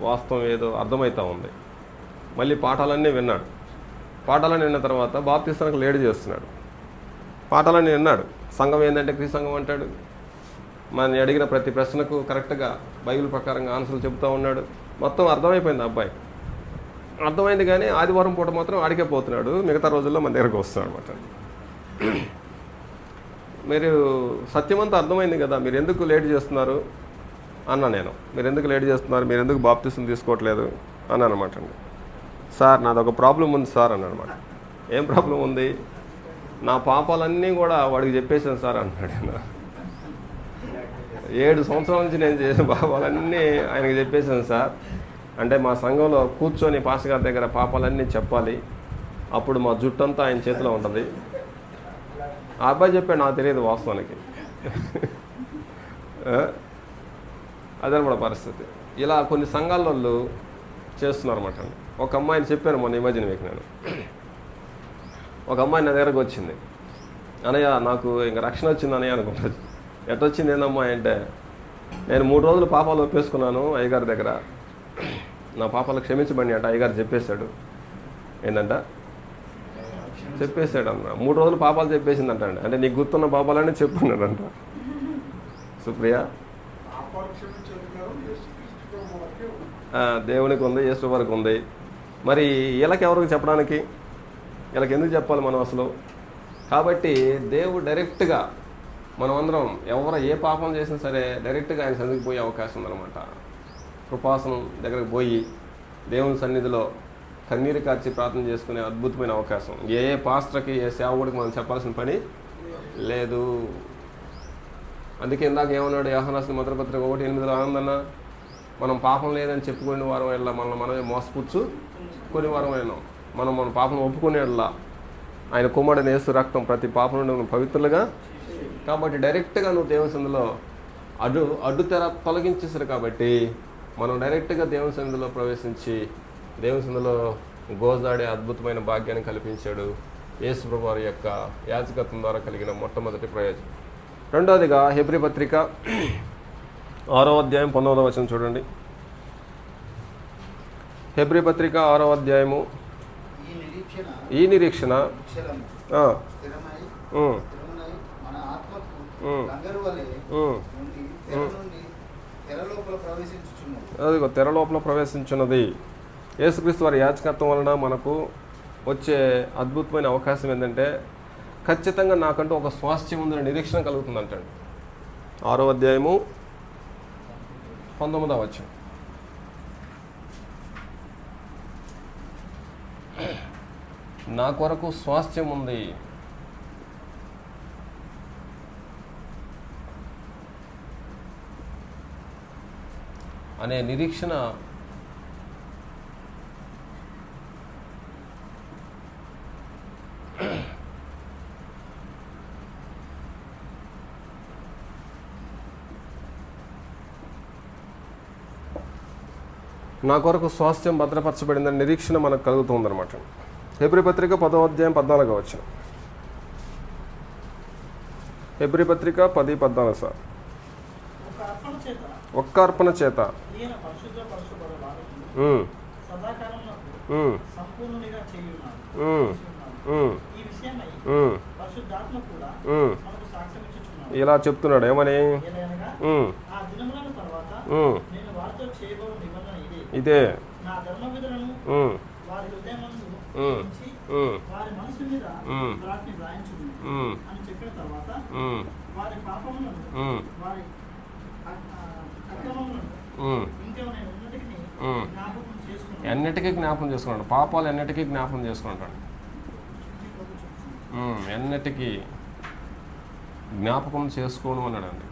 వాస్తవం ఏదో అర్థమవుతూ ఉంది. మళ్ళీ పాఠాలన్నీ విన్నాడు. పాఠాలన్నీ విన్న తర్వాత బాప్తిస్తానికి లేట్ చేస్తున్నాడు. పాఠాలన్నీ విన్నాడు. సంఘం ఏంటంటే క్రీస్తు సంఘం అంటాడు. మనం అడిగిన ప్రతి ప్రశ్నకు కరెక్ట్గా బైబిల్ ప్రకారంగా ఆన్సర్లు చెబుతూ ఉన్నాడు. మొత్తం అర్థమైపోయింది అబ్బాయి. అర్థమైంది కానీ ఆదివారం పూట మాత్రం ఆడికే పోతున్నాడు. మిగతా రోజుల్లో మన దగ్గరకు వస్తున్నాడు అనమాట. మీరు సత్యమంతా అర్థమైంది కదా, మీరు ఎందుకు లేట్ చేస్తున్నారు అన్నా నేను. మీరు ఎందుకు లేట్ చేస్తున్నారు, మీరు ఎందుకు బాప్తిసం తీసుకోవట్లేదు అన్నాను అనమాట అండి. సార్ నాదొక ప్రాబ్లం ఉంది సార్ అన్నమాట. ఏం ప్రాబ్లం ఉంది? నా పాపాలన్నీ కూడా వాడికి చెప్పేశాను సార్ అన్నాడు. 7 సంవత్సరాల నుంచి నేను చేసిన పాపాలన్నీ ఆయనకి చెప్పేశాను సార్. అంటే మా సంఘంలో కూర్చొని పాస్టర్ గారి దగ్గర పాపాలన్నీ చెప్పాలి, అప్పుడు మా జుట్టంతా ఆయన చేతిలో ఉంటుంది. ఆ అబ్బాయి చెప్పాడు, నాకు తెలియదు వాస్తవానికి. అదనమాట పరిస్థితి. ఇలా కొన్ని సంఘాలలో చేస్తున్నారు అన్నమాట. ఒక అమ్మాయిని చెప్పాను మొన్న, ఈ మధ్యన మీకు నేను. ఒక అమ్మాయి నా దగ్గరకు వచ్చింది, అన్నయ్య నాకు ఇంకా రక్షణ వచ్చింది అన్నయ్య అనుకుంటుంది. ఎట్టొచ్చింది ఏందమ్మా అంటే, నేను 3 రోజులు పాపాలు ఒప్పేసుకున్నాను అయ్యగారి దగ్గర, నా పాపాలు క్షమించబడి అంట అయ్యగారు చెప్పేశాడు. ఏంటంట చెప్పేశాడు అన్న. 3 రోజులు పాపాలు చెప్పేసిందంట అండి. అంటే నీకు గుర్తున్న పాపాలన్నీ చెప్పున్నాడంట. సుప్రియ దేవునికి ఉంది, యేసు వరకు ఉంది. మరి వీళ్ళకి ఎవరికి చెప్పడానికి, వీళ్ళకి ఎందుకు చెప్పాలి మనం అసలు? కాబట్టి దేవుడు డైరెక్ట్గా మనమందరం ఎవరు ఏ పాపం చేసినా సరే డైరెక్ట్గా ఆయన సన్నిధికి పోయే అవకాశం ఉందన్నమాట. కృపాసనం దగ్గరకు పోయి దేవుని సన్నిధిలో కన్నీరు కార్చి ప్రార్థన చేసుకునే అద్భుతమైన అవకాశం ఏ పాస్టర్కి ఏ సేవకుడికి మనం చెప్పాల్సిన పని లేదు. అందుకే ఇందాక ఏమన్నాడు యోహాను రాసిన మొదటి పత్రిక 1:8 ఆనందన్న, మనం పాపం లేదని చెప్పుకునే వారం వెళ్ళా మనమే మోసపుచ్చు కొన్ని వారం అయినాం. మన పాపం ఒప్పుకునే వెళ్ళా ఆయన కుమారుడైన యేసు రక్తం ప్రతి పాపం నుండి పవిత్రులుగా. కాబట్టి డైరెక్ట్గా నువ్వు దేవుని సన్నిధిలో అడ్డు తెర తొలగించేసారు. కాబట్టి మనం డైరెక్ట్గా దేవుని సన్నిధిలో ప్రవేశించి దేవుని సన్నిధిలో గోజాడే అద్భుతమైన భాగ్యాన్ని కల్పించాడు యేసు ప్రభువు వారి యొక్క యాజకత్వం ద్వారా కలిగిన మొట్టమొదటి ప్రయోజనం. రెండవదిగా హెబ్రీ పత్రిక 6వ అధ్యాయం 19వ వచనం చూడండి. హెబ్రీ పత్రిక 6వ అధ్యాయము ఈ నిరీక్షణ అదిగో తెర లోపల ప్రవేశించున్నది. యేసుక్రీస్తు వారి యాజకత్వం వలన మనకు వచ్చే అద్భుతమైన అవకాశం ఏంటంటే ఖచ్చితంగా నాకంటూ ఒక స్వాస్థ్యం ఉందనే నిరీక్షణ కలుగుతుందంటండి. 6వ అధ్యాయము 19వ వచనం. నా కొరకు స్వాస్థ్యం ఉంది. అనే నిరీక్షణ నా కొరకు స్వాస్థ్యం భద్రపరచబడిందని నిరీక్షణ మనకు కలుగుతుందన్నమాట. హెబ్రీ పత్రిక 10వ అధ్యాయం 14వ వచనం. హెబ్రీ పత్రిక 10:14 సార్. ఒక్క అర్పణ చేత ఇలా చెప్తున్నాడు ఏమని, ఇదే ఎన్నిటికీ జ్ఞాపం చేసుకున్నాడు. పాపాలు ఎన్నిటికీ జ్ఞాపం చేసుకుంటాడు. ఎన్నిటికీ జ్ఞాపకం చేసుకోవడం అన్నాడండి.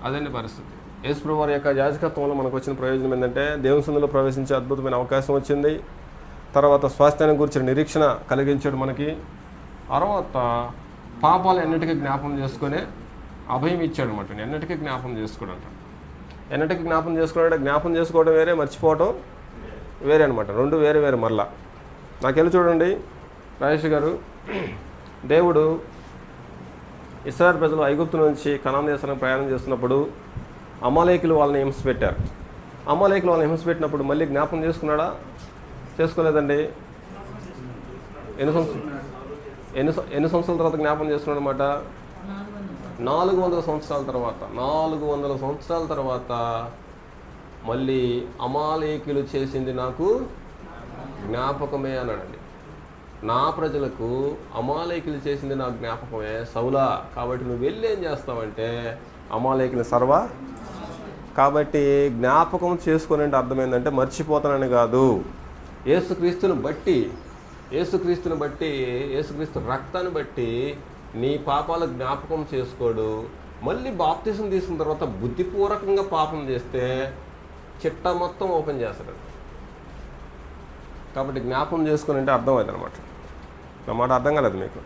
అదండి పరిస్థితి. యేసు ప్రభువు వారి యొక్క యాజకత్వంలో మనకు వచ్చిన ప్రయోజనం ఏంటంటే దేవుని సన్నిధిలో ప్రవేశించే అద్భుతమైన అవకాశం వచ్చింది. తర్వాత స్వాస్థ్యాన్ని గురించిన నిరీక్షణ కలిగించాడు మనకి. తర్వాత పాపాలు ఎన్నిటికీ జ్ఞాపం చేసుకునే అభయం ఇచ్చాడు అనమాట. ఎన్నిటికీ జ్ఞాపం చేసుకోవడం అంటాడు. ఎన్నిటికీ జ్ఞాపం చేసుకోవడం, జ్ఞాపం చేసుకోవడం వేరే, మర్చిపోవడం వేరే అనమాట. రెండు వేరే వేరే. మరలా నాకెళ్ళి చూడండి రాజేష్ గారు, దేవుడు ఇశ్రాయేలు ప్రజలు ఐగుప్తు నుంచి కనాను దేశానికి ప్రయాణం చేస్తున్నప్పుడు అమాలేకులు వాళ్ళని హింసపెట్టారు. అమాలేకులు వాళ్ళని హింసపెట్టినప్పుడు మళ్ళీ జ్ఞాపం చేసుకున్నాడా? చేసుకోలేదండి. ఎన్ని సంవత్సరాల తర్వాత జ్ఞాపం చేసుకున్నాడు అనమాట? 400 సంవత్సరాల తర్వాత. 400 సంవత్సరాల తర్వాత మళ్ళీ అమాలేకులు చేసింది నాకు జ్ఞాపకమే అన్నాడండి. నా ప్రజలకు అమాలేకులు చేసింది నాకు జ్ఞాపకమే సౌలా, కాబట్టి నువ్వు వెళ్ళి ఏం చేస్తావంటే అమాలేకుని కాబట్టి జ్ఞాపకం చేసుకునే అర్థం ఏంటంటే మర్చిపోతానని కాదు. యేసుక్రీస్తుని బట్టి యేసుక్రీస్తు రక్తాన్ని బట్టి నీ పాపాలు జ్ఞాపకం చేసుకోడు. మళ్ళీ బాప్తిసం తీసుకున్న తర్వాత బుద్ధిపూర్వకంగా పాపం చేస్తే చిట్టా మొత్తం ఓపెన్ చేస్తాడు. కాబట్టి జ్ఞాపకం చేసుకుని అంటే అర్థమైంది అనమాట. నా మాట అర్థం కాలేదు మీకు?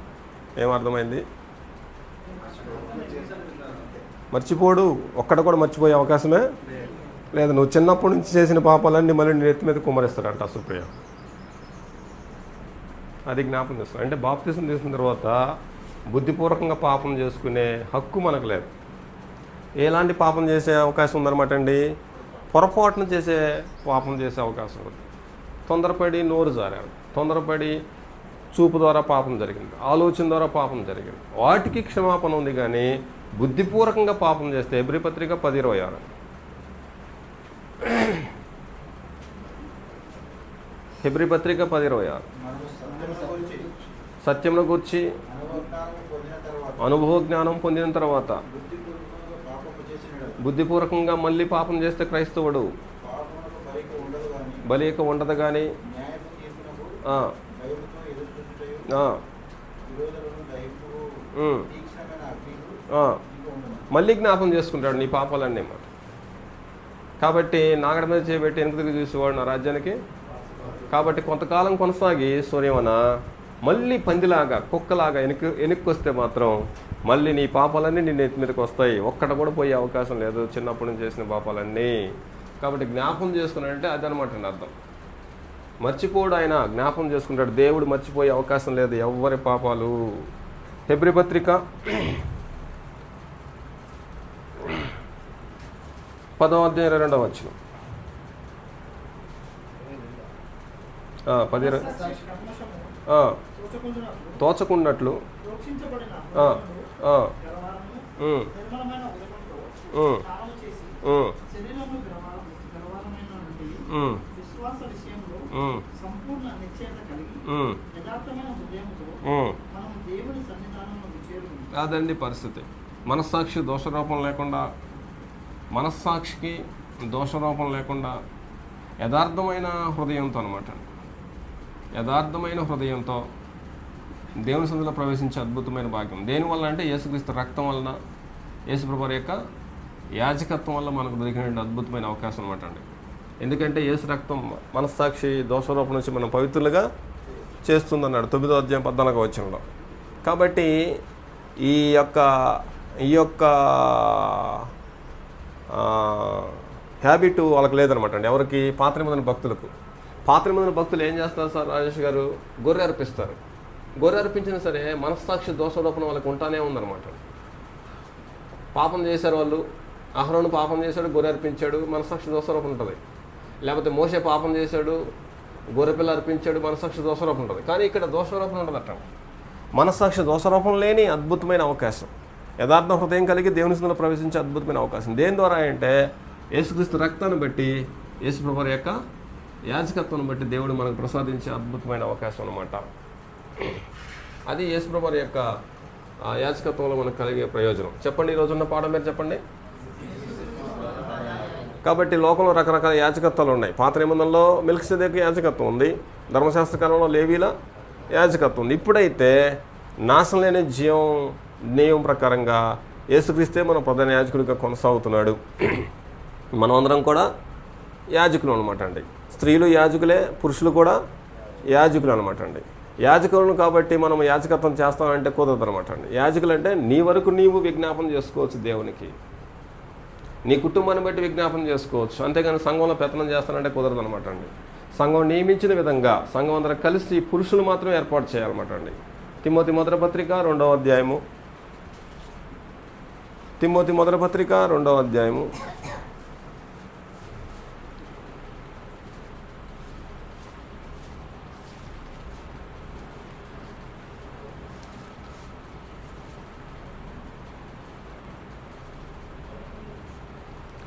ఏమర్థమైంది? మర్చిపోడు. ఒక్కడ కూడా మర్చిపోయే అవకాశమే లేదు. నువ్వు చిన్నప్పటి నుంచి చేసిన పాపాలన్నీ మళ్ళీ నీ నెత్తి మీద కుమ్మరిస్తాడంట అసుప్రియ. అది జ్ఞాపకం చేస్తాడు. అంటే బాప్తిసం తీసుకున్న తర్వాత బుద్ధిపూర్వకంగా పాపం చేసుకునే హక్కు మనకు లేదు. ఎలాంటి పాపం చేసే అవకాశం ఉందన్నమాట అండి? పొరపాటును పాపం చేసే అవకాశం ఉంది. తొందరపడి నోరు జారాడు, తొందరపడి చూపు ద్వారా పాపం జరిగింది, ఆలోచన ద్వారా పాపం జరిగింది. వాటికి క్షమాపణ ఉంది. కానీ బుద్ధిపూర్వకంగా పాపం చేస్తే హెబ్రీ పత్రిక 10:26 హెబ్రీ పత్రిక 10:26. మనము సత్యమును గురించి సత్యమును గూర్చి అనుభవ జ్ఞానం పొందిన తర్వాత బుద్ధిపూర్వకంగా పాపము చేసిన బుద్ధిపూర్వకంగా మళ్ళీ పాపం చేస్తే క్రైస్తవుడు పాపమునకు బలిక ఉండదు కానీ బలిక ఉండదు కానీ న్యాయపు తీర్పునకు ఆ, భయముతో ఎదుర్కొంటుటయు ఆ, విరోధులను దహింపు ఉమ్, తీక్షణమైన అగ్నిలు ఆ. ఇంకా ఉండదు. మళ్ళీ జ్ఞాపం చేసుకుంటాడు నీ పాపాలన్నీ మాట. కాబట్టి నాగడ మీద చేయబెట్టి వెనుక తిరిగి చూసేవాడు నా రాజ్యానికి. కాబట్టి కొంతకాలం కొనసాగి సూర్యమన మళ్ళీ పందిలాగా కుక్కలాగా వెనక్కి వస్తే మాత్రం మళ్ళీ నీ పాపాలన్నీ నీ నెత్తి మీదకి వస్తాయి. ఒక్కట కూడా పోయే అవకాశం లేదు చిన్నప్పటి నుంచి చేసిన పాపాలన్నీ. కాబట్టి జ్ఞాపం చేసుకున్నాడంటే అదనమాట అండి అర్థం. మర్చిపోడు, ఆయన జ్ఞాపం చేసుకుంటాడు. దేవుడు మర్చిపోయే అవకాశం లేదు ఎవ్వరి పాపాలు. హెబ్రీ పత్రిక 10:22. 10 కల్మషము తోచకుండునట్లు తోచకున్నట్లు ప్రోక్షించబడిన ఆ, ఆ, గలవారము ఉమ్, నిర్మలమైన ఉదకంతో ఉమ్, స్నానము చేసి ఉమ్, శరీరము గలవారమైన నుండి ఉమ్, విశ్వాస విషయంలో ఉమ్, సంపూర్ణ నిశ్చయత కలిగి ఉమ్, యథార్థమైన హృదయముతో ఉమ్. మనం దేవుని సన్నిధానంలో చేరుకుంటాం. అదండి పరిస్థితి. మనస్సాక్షి దోషరూపం లేకుండా, మనస్సాక్షికి దోషరూపం లేకుండా యథార్థమైన హృదయంతో అనమాట, యథార్థమైన హృదయంతో దేవుని సన్నిధిలో ప్రవేశించే అద్భుతమైన భాగ్యం. దేనివల్ల అంటే యేసుక్రీస్తు రక్తం వలన, యేసుప్రభువారి యొక్క యాజకత్వం వల్ల మనకు దొరికిన అద్భుతమైన అవకాశం అనమాట అండి. ఎందుకంటే యేసు రక్తం మనస్సాక్షి దోషరూపం నుంచి మనం పవిత్రులుగా చేస్తుందన్నాడు 9వ అధ్యాయం 14వ వచనంలో. కాబట్టి ఈ యొక్క హ్యాబిట్ వాళ్ళకి లేదనమాట అండి. ఎవరికి? పాత నిబంధన భక్తులకు. పాత నిబంధన భక్తులు ఏం చేస్తారు సార్ రాజేష్ గారు? గొర్రె అర్పిస్తారు. గొర్రె అర్పించినా సరే మనస్సాక్షి దోషరూపం వాళ్ళకి ఉంటానే ఉందన్నమాట. పాపం చేశారు వాళ్ళు, అహరోను పాపం చేశాడు, గొర్రె అర్పించాడు, మనస్సాక్షి దోషరూపం ఉంటుంది. లేకపోతే మోషే పాపం చేశాడు, గొర్రెపిల్ల అర్పించాడు, మనస్సాక్షి దోషరూపం ఉంటుంది. కానీ ఇక్కడ దోషరూపం ఉంటుంది అట్ట. మనస్సాక్షి దోషరూపం లేని అద్భుతమైన అవకాశం, యథార్థ హృదయం కలిగి దేవుని సన్నిధిలో ప్రవేశించే అద్భుతమైన అవకాశం. దేని ద్వారా అంటే యేసుక్రీస్తు రక్తాన్ని బట్టి, యేసుప్రభువారి యొక్క యాజకత్వాన్ని బట్టి దేవుడు మనకు ప్రసాదించే అద్భుతమైన అవకాశం అన్నమాట. అది యేసుప్రభువారి యొక్క యాజకత్వంలో మనకు కలిగే ప్రయోజనం. చెప్పండి, ఈరోజు ఉన్న పాఠం మీరు చెప్పండి. కాబట్టి లోకంలో రకరకాల యాజకత్వాలు ఉన్నాయి. పాత నిబంధనలో మెల్కీసెదెకు యాజకత్వం ఉంది, ధర్మశాస్త్ర కాలంలో లేవీల యాజకత్వం ఉంది. ఇప్పుడైతే నాశనం లేని నియమం ప్రకారంగా యేసుక్రీస్తే మన ప్రధాన యాజకుడిగా కొనసాగుతున్నాడు. మనమందరం కూడా యాజకులు అనమాట అండి. స్త్రీలు యాజకులే, పురుషులు కూడా యాజకులు అనమాట అండి. యాజకులను కాబట్టి మనం యాజకత్వం చేస్తామంటే కుదరదు అనమాట అండి. యాజకులు అంటే నీ వరకు నీవు విజ్ఞాపన చేసుకోవచ్చు దేవునికి, నీ కుటుంబాన్ని బట్టి విజ్ఞాపన చేసుకోవచ్చు. అంతేగాని సంఘంలో పెత్తనం చేస్తానంటే కుదరదు అనమాట అండి. సంఘం నియమించిన విధంగా సంఘం అందరూ కలిసి పురుషులు మాత్రం ఏర్పాటు చేయాలన్నమాట అండి. తిమోతి మొదటి పత్రిక 2వ అధ్యాయము, తిమోతి మొదటి పత్రిక 2వ అధ్యాయము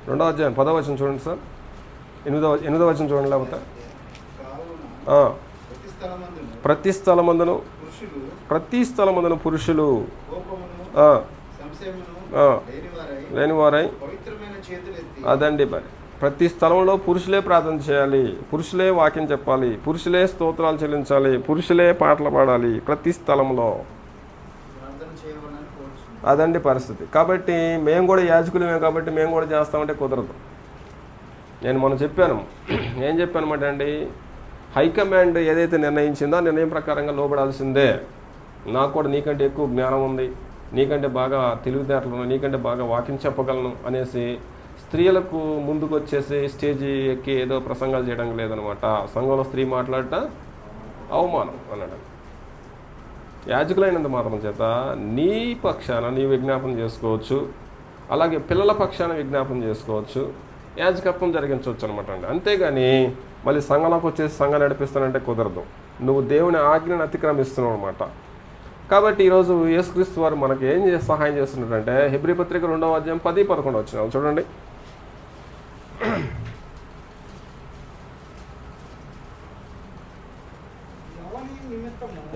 2వ అధ్యాయం 10వ వచనం చూడండి సార్. 8వ వచనం చూడండి. లేకపోతే ప్రతి స్థలమందును పురుషులు లేనివారై, అదండి మరి ప్రతి స్థలంలో పురుషులే ప్రార్థన చేయాలి, పురుషులే వాక్యం చెప్పాలి, పురుషులే స్తోత్రాలు చెల్లించాలి, పురుషులే పాటలు పాడాలి ప్రతి స్థలంలో. అదండి పరిస్థితి. కాబట్టి మేము కూడా యాజకులమే కాబట్టి మేము కూడా చేస్తామంటే కుదరదు. నేను మొన్న చెప్పాను, ఏం చెప్పానమాట అండి, హైకమాండ్ ఏదైతే నిర్ణయించిందో ఆ నిర్ణయం ప్రకారంగా లోబడాల్సిందే. నాకు కూడా నీకంటే ఎక్కువ జ్ఞానం ఉంది, నీకంటే బాగా తెలివితేటలు ఉన్నాయి, నీకంటే బాగా వాక్యం చెప్పగలను అనేసి స్త్రీలకు ముందుకు వచ్చేసి స్టేజీ ఎక్కి ఏదో ప్రసంగాలు చేయడం లేదనమాట. సంఘంలో స్త్రీ మాట్లాడట అవమానం అన్నాడు. యాజకులైనంత మాత్రం చేత నీ పక్షాన నీ విజ్ఞాపన చేసుకోవచ్చు, అలాగే పిల్లల పక్షాన విజ్ఞాపన చేసుకోవచ్చు, యాజకత్వం జరిగించవచ్చు అనమాట అండి. అంతేగాని మళ్ళీ సంఘంలోకి వచ్చేసి సంఘం నడిపిస్తానంటే కుదరదు. నువ్వు దేవుని ఆజ్ఞను అతిక్రమిస్తున్నావు అనమాట. కాబట్టి ఈరోజు యేసుక్రీస్తు వారు మనకి ఏం సహాయం చేస్తున్నారంటే హెబ్రీ పత్రిక 2వ అధ్యాయం 10-11 వచ్చినావు చూడండి.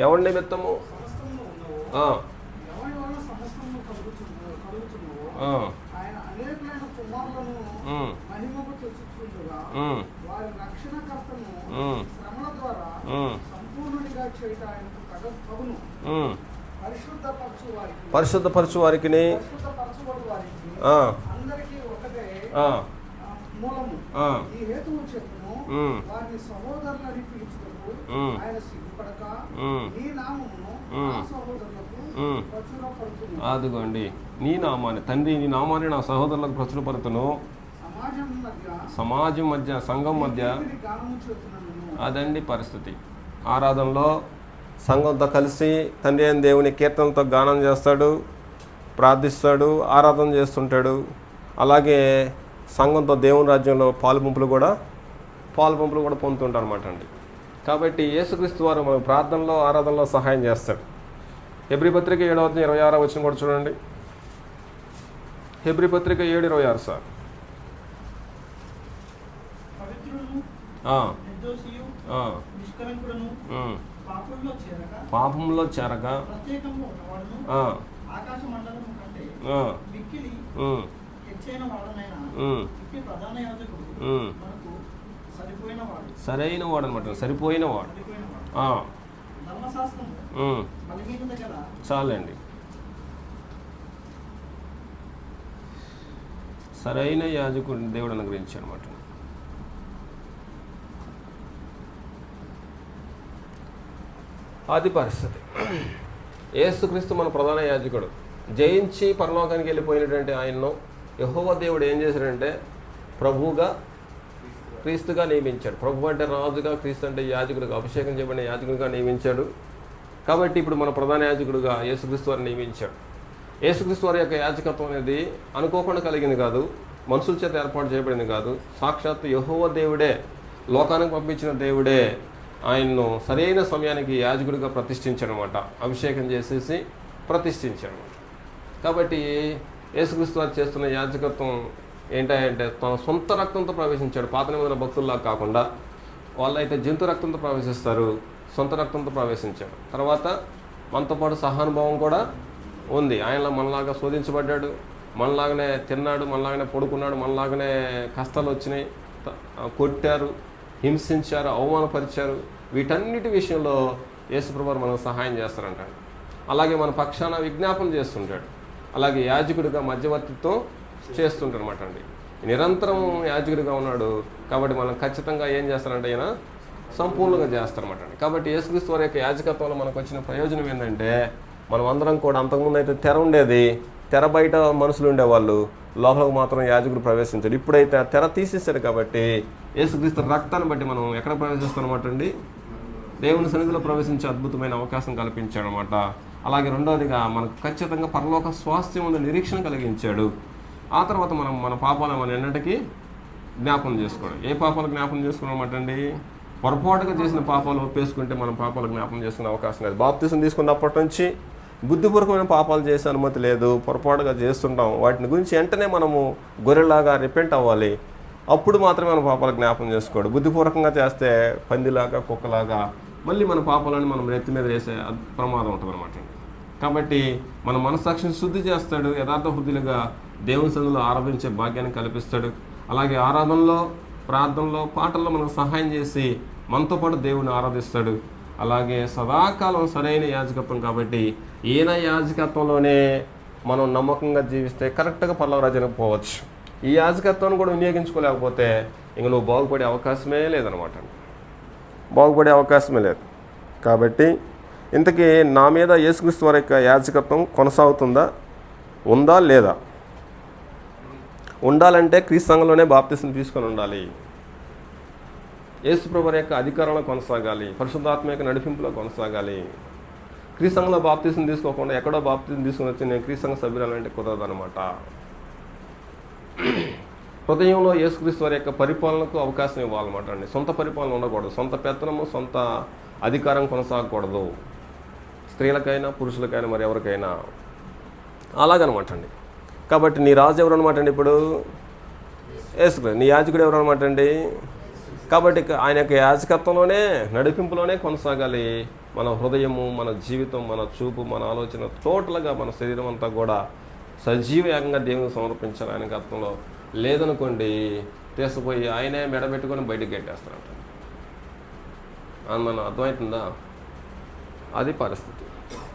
ఎవరి నిమిత్తము? సమస్తమును ఉన్నవో, ఆ, ఎవరి వలన సమస్తమును కలుగుచున్నవో, ఆ, ఆయన అనేకులైన కుమారులను ఉమ్, మహిమకు తెచ్చుచుండగా ఉమ్, వారి రక్షణకర్తను ఉమ్, శ్రమల ద్వారా ఉమ్, సంపూర్ణుడిగా చేయట ఆయనకు తగును. ఉమ్. పరిశుద్ధపరచు వారికి పరిశుద్ధపరచు వారికి పరిశుద్ధపరచబడు వారికి ఆ, అందరికీ ఒకటే ఆ, మూలము. ఆ, ఈ హేతువు చెప్పును ఉమ్, వారిని సహోదరులని పిలుచుటకు ఉమ్, ఆయన సిగ్గుపడక ఉమ్, నీ నామమును ఉమ్. నా సహోదరులకు ఉమ్. ప్రచురపడుతును. అదిగోండి, నీ నామాన్ని తండ్రి, నీ నామాన్ని నా సహోదరులకు ప్రచురపరుతును. సమాజం మధ్య, సంఘం మధ్య. గానము చేస్తున్నాను. అదండి పరిస్థితి. ఆరాధనలో సంఘంతో కలిసి తండ్రి అయిన దేవుని కీర్తనతో గానం చేస్తాడు, ప్రార్థిస్తాడు, ఆరాధన చేస్తుంటాడు. అలాగే సంఘంతో దేవుని రాజ్యంలో పాలుపంపులు కూడా పొందుతుంటారు అన్నమాట అండి. కాబట్టి యేసుక్రీస్తు వారు మన ప్రార్థనలో, ఆరాధనలో సహాయం చేస్తాడు. హెబ్రీ పత్రిక 7:26 వచ్చిన కూడా చూడండి. హెబ్రీ పత్రిక 7:26 సార్. పవిత్రుడును ఆ, నిర్దోషియు ఆ, నిష్కలంకుడును ఉమ్. పాపంలో చేరక ప్రత్యేకంగా ఉన్నవాడును ఆ, ఆకాశ మండలము కంటే ఆ, మిక్కిలి ఉమ్, హెచ్చైన వాడనైనా ఉమ్, మిక్కిలి ప్రధాన యాజకుడు ఉమ్. మనకు సరిపోయిన వాడు సరైన వాడు అనమాట, సరిపోయిన వాడు. ఆ, ధర్మశాస్త్రము ఉమ్, బలహీనత గల చాలండి. సరైన యాజకుడు దేవుడు అనుగ్రహించాడు అనమాట. అది పరిస్థితి. యేసుక్రీస్తు మన ప్రధాన యాజకుడు. జయించి పరలోకానికి వెళ్ళిపోయినటువంటి ఆయన్ను యెహోవా దేవుడు ఏం చేశాడంటే ప్రభువుగా, క్రీస్తుగా నియమించాడు. ప్రభు అంటే రాజుగా, క్రీస్తు అంటే యాజకుడిగా, అభిషేకం చేయబడిన యాజకుడిగా నియమించాడు. కాబట్టి ఇప్పుడు మన ప్రధాన యాజకుడిగా యేసుక్రీస్తు వారిని నియమించాడు. యేసుక్రీస్తు వారి యొక్క యాజకత్వం అనేది అనుకోకుండా కలిగింది కాదు, మనుషుల చేత ఏర్పాటు చేయబడింది కాదు. సాక్షాత్తు యెహోవా దేవుడే, లోకానికి పంపించిన దేవుడే ఆయన్ను సరైన సమయానికి యాజకుడిగా ప్రతిష్ఠించాడు అనమాట. అభిషేకం చేసేసి ప్రతిష్ఠించాడు అనమాట. కాబట్టి యేసుక్రీస్తు వారు చేస్తున్న యాజకత్వం ఏంటంటే తన సొంత రక్తంతో ప్రవేశించాడు. పాత నిబంధన భక్తుల్లా కాకుండా, వాళ్ళైతే జంతు రక్తంతో ప్రవేశిస్తారు, సొంత రక్తంతో ప్రవేశించాడు. తర్వాత మనతో పాటు సహానుభావం కూడా ఉంది. ఆయనలో మనలాగా శోధించబడ్డాడు, మనలాగానే తిన్నాడు, మనలాగానే పడుకున్నాడు, మనలాగానే కష్టాలు వచ్చినాయి, కొట్టారు, హింసించారు, అవమానపరిచారు. వీటన్నిటి విషయంలో యేసుప్రభువు మనకు సహాయం చేస్తారంటాడు. అలాగే మన పక్షాన విజ్ఞాపన చేస్తుంటాడు. అలాగే యాజకుడిగా మధ్యవర్తిత్వం చేస్తుంటాడు అనమాట అండి. నిరంతరం యాజకుడిగా ఉన్నాడు. కాబట్టి మనం ఖచ్చితంగా ఏం చేస్తారంటే ఆయన సంపూర్ణంగా చేస్తారన్నమాట అండి. కాబట్టి యేసుక్రీస్తు వారి యొక్క యాజకత్వంలో మనకు వచ్చిన ప్రయోజనం ఏంటంటే, మనం అందరం కూడా అంతకుముందు అయితే తెర ఉండేది, తెర బయట మనుషులు ఉండేవాళ్ళు, లోపలకు మాత్రం యాజకుడు ప్రవేశించాడు. ఇప్పుడైతే ఆ తెర తీసేశాడు. కాబట్టి యేసుక్రీస్తు రక్తాన్ని బట్టి మనం ఎక్కడ ప్రవేశిస్తామన్నమాట అండి, దేవుని సన్నిధిలో ప్రవేశించే అద్భుతమైన అవకాశం కల్పించాడు అనమాట. అలాగే రెండవదిగా మనకు ఖచ్చితంగా పరలోక స్వాస్థ్యం ఉన్న నిరీక్షణ కలిగించాడు. ఆ తర్వాత మనం మన పాపాలను మన ఎన్నటికీ జ్ఞాపకం చేసుకోవడం. ఏ పాపాలు జ్ఞాపకం చేసుకోవడం అండి, పొరపాటుగా చేసిన పాపాలు ఒప్పేసుకుంటే మనం పాపాలు జ్ఞాపకం చేసుకునే అవకాశం లేదు. బాప్తిసం తీసుకున్నప్పటి నుంచి బుద్ధిపూర్వకమైన పాపాలు చేసే అనుమతి లేదు, పొరపాటుగా చేస్తుంటాం. వాటిని గురించి వెంటనే మనము గొర్రెలాగా రిపెంట్ అవ్వాలి. అప్పుడు మాత్రమే మన పాపాలు జ్ఞాపకం చేసుకోడు. బుద్ధిపూర్వకంగా చేస్తే పందిలాగా, కుక్కలాగా మళ్ళీ మన పాపాలను మనం నెత్తి మీద వేసే ప్రమాదం ఉంటుంది అనమాట. కాబట్టి మన మనస్సాక్షిని శుద్ధి చేస్తాడు. యథార్థ హృదయులుగా దేవుని సన్నిధిలో ఆరాధించే భాగ్యాన్ని కల్పిస్తాడు. అలాగే ఆరాధనలో, ప్రార్థనలో, పాటల్లో మనకు సహాయం చేసి మనతో పాటు దేవుని ఆరాధిస్తాడు. అలాగే సదాకాలం సరైన యాజకత్వం. కాబట్టి ఈయన యాజకత్వంలోనే మనం నమ్మకంగా జీవిస్తే కరెక్ట్గా పరలోక రాజ్యానికి పోవచ్చు. ఈ యాజకత్వాన్ని కూడా వినియోగించుకోలేకపోతే ఇంక నువ్వు బాగుపడే అవకాశమే లేదనమాట, బాగుపడే అవకాశమే లేదు. కాబట్టి ఇంతకీ నా మీద యేసుక్రీస్తు వారి యొక్క యాజకత్వం కొనసాగుతుందా, ఉందా లేదా? ఉండాలంటే క్రీస్తు సంఘంలోనే బాప్తిసం తీసుకొని ఉండాలి. యేసుప్రభు వారి యొక్క అధికారంలో కొనసాగాలి, పరిశుద్ధాత్మ యొక్క నడిపింపులో కొనసాగాలి. క్రీస్తు సంఘంలో బాప్తిసం తీసుకోకుండా ఎక్కడో బాప్తిసం తీసుకుని వచ్చి నేను క్రీస్తు సంఘ సభ్యురాలంటే కుదరదు అనమాట. హృదయంలో యేసుక్రీస్తు వారి యొక్క పరిపాలనకు అవకాశం ఇవ్వాలన్నమాట అండి. సొంత పరిపాలన ఉండకూడదు, సొంత పెత్తనము, సొంత అధికారం కొనసాగకూడదు. స్త్రీలకైనా, పురుషులకైనా, మరి ఎవరికైనా అలాగనమాట అండి. కాబట్టి నీ రాజు ఎవరు అనమాట అండి? ఇప్పుడు యేసుక్రీస్తు. నీ యాజకుడు ఎవరు అనమాట అండి? కాబట్టి ఆయన యొక్క యాజకత్వంలోనే, నడిపింపులోనే కొనసాగాలి. మన హృదయము, మన జీవితం, మన చూపు, మన ఆలోచన టోటల్గా మన శరీరం అంతా కూడా సజీవంగా దేవునికి సమర్పించాలి. ఆయనకి అర్థంలో లేదనుకోండి తీసుకుపోయి ఆయనే మెడబెట్టుకొని బయటకు గెట్టేస్తారంట. మన అర్థమవుతుందా? అది పరిస్థితి.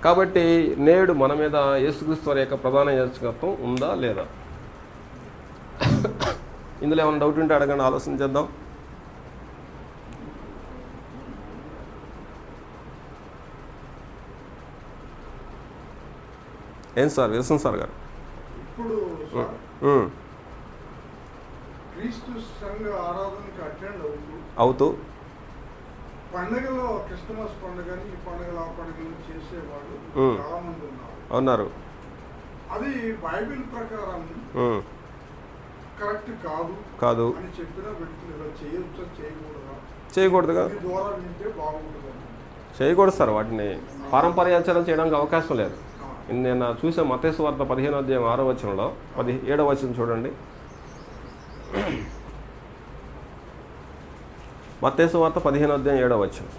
కాబట్టి నేడు మన మీద యేసుక్రీస్తు వారి యొక్క ప్రధాన యాజకత్వం ఉందా లేదా? ఇందులో ఏమైనా డౌట్ ఉంటే అడగండి, ఆలోచన చేద్దాం. ఏం సార్ విల్సన్ సార్ గారు? ఇప్పుడు క్రీస్తు సంఘ ఆరాధనకి అటెండ్ అవుతూ పండుగలో క్రిస్మస్ పండుగని ఈ పండుగలు ఆ పండుగలు చేసేవాళ్ళు చాలా మంది ఉన్నారు. అది బైబిల్ ప్రకారం కరెక్ట్ కాదు అని చెప్పిన వ్యక్తులు ఇలా చేయొచ్చా చేయకూడదుగా? ద్వారా వింటే బాగుంటుంది. చేయకూడదు సార్. వాటిని పారంపర్యాచరణ చేయడానికి అవకాశం లేదు. నేను చూసే మత్తయి సువార్త 15వ అధ్యాయం 6వ వచనంలో 17వ వచనం చూడండి. మత్తయి సువార్త 15వ అధ్యాయం 7వ వచనం.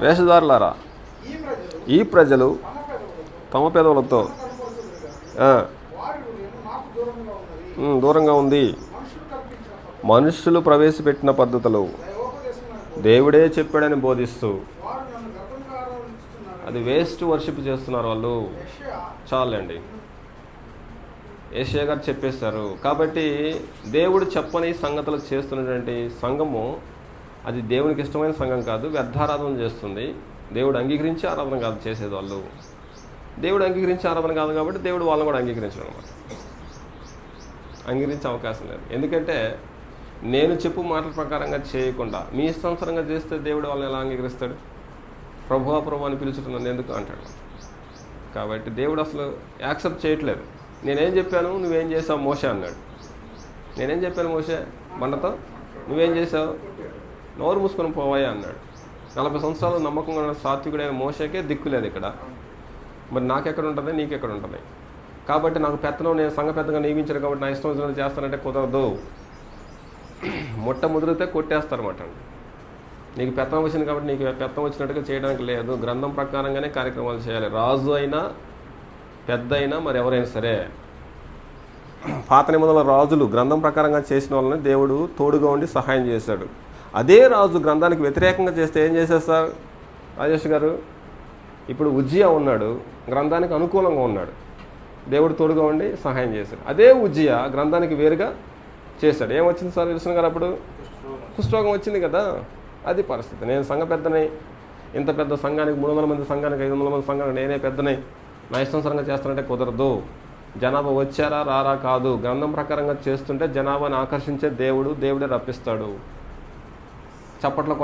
వేషధారులారా, ఈ ప్రజలు తమ పెదవులతో దూరంగా ఉంది. మనుషులు ప్రవేశపెట్టిన పద్ధతులు దేవుడే చెప్పాడని బోధిస్తూ అది వేస్ట్ వర్షిప్ చేస్తున్నారు వాళ్ళు. చాలండి, ఏషియా గారు చెప్పేశారు. కాబట్టి దేవుడు చెప్పని సంగతులు చేస్తున్నటువంటి సంఘము అది దేవునికి ఇష్టమైన సంఘం కాదు, వ్యర్థారాధన చేస్తుంది. దేవుడు అంగీకరించి ఆరాధన కాదు చేసేది వాళ్ళు. దేవుడు అంగీకరించి ఆరాధన కాదు కాబట్టి దేవుడు వాళ్ళని కూడా అంగీకరించడం అనమాట. అంగీకరించే అవకాశం లేదు. ఎందుకంటే నేను చెప్పు మాటల ప్రకారంగా చేయకుండా మీ ఇష్టానుసారంగా చేస్తే దేవుడు వాళ్ళని ఎలా అంగీకరిస్తాడు? ప్రభువా ప్రభు అని పిలుచుట నన్ను ఎందుకు అంటాడు. కాబట్టి దేవుడు అసలు యాక్సెప్ట్ చేయట్లేదు. నేనేం చెప్పాను, నువ్వేం చేసావు మోషే అన్నాడు. నేనేం చెప్పాను మోషే బండతో, నువ్వేం చేసావు, నోరు మూసుకొని పోవాయా అన్నాడు. 40 సంవత్సరాలు నమ్మకంగా ఉన్న సాత్వికుడైన మోషేకే దిక్కులేదు ఇక్కడ. మరి నాకెక్కడ ఉంటుంది, నీకెక్కడ ఉంటుంది? కాబట్టి నాకు పెత్తనం నేను సంఘ పెద్దగా నియమించాను కాబట్టి నా ఇష్టం వచ్చినట్టు చేస్తానంటే కుదరదు. ముదిరితే కొట్టేస్తారన్నమాట. నీకు పెత్తనం వచ్చింది కాబట్టి నీకు పెత్తనం వచ్చినట్టుగా చేయడానికి లేదు. గ్రంథం ప్రకారంగానే కార్యక్రమాలు చేయాలి. రాజు అయినా పెద్ద అయినా మరి ఎవరైనా సరే. పాత నిబంధనల రాజులు గ్రంథం ప్రకారంగా చేసిన వాళ్ళని దేవుడు తోడుగా ఉండి సహాయం చేశాడు. అదే రాజు గ్రంథానికి వ్యతిరేకంగా చేస్తే ఏం చేసేస్తారు రాజేష్ గారు? ఇప్పుడు ఉజ్జియా ఉన్నాడు, గ్రంథానికి అనుకూలంగా ఉన్నాడు, దేవుడు తోడుగా ఉండి సహాయం చేశాడు. అదే ఉజ్జియా గ్రంథానికి వేరుగా చేశాడు. ఏమొచ్చింది సార్ విల్సన్ గారు? అప్పుడు కుష్ఠరోగం వచ్చింది కదా. అది పరిస్థితి. నేను సంఘ పెద్దనై, ఇంత పెద్ద సంఘానికి 300 మంది సంఘానికి 500 మంది సంఘానికి నేనే పెద్దనై నా ఇష్టానుసారంగా చేస్తానంటే కుదరదు. జనాభా వచ్చారా రారా కాదు, గ్రంథం ప్రకారంగా చేస్తుంటే జనాభాని ఆకర్షించే దేవుడే రప్పిస్తాడు. చప్పట్లు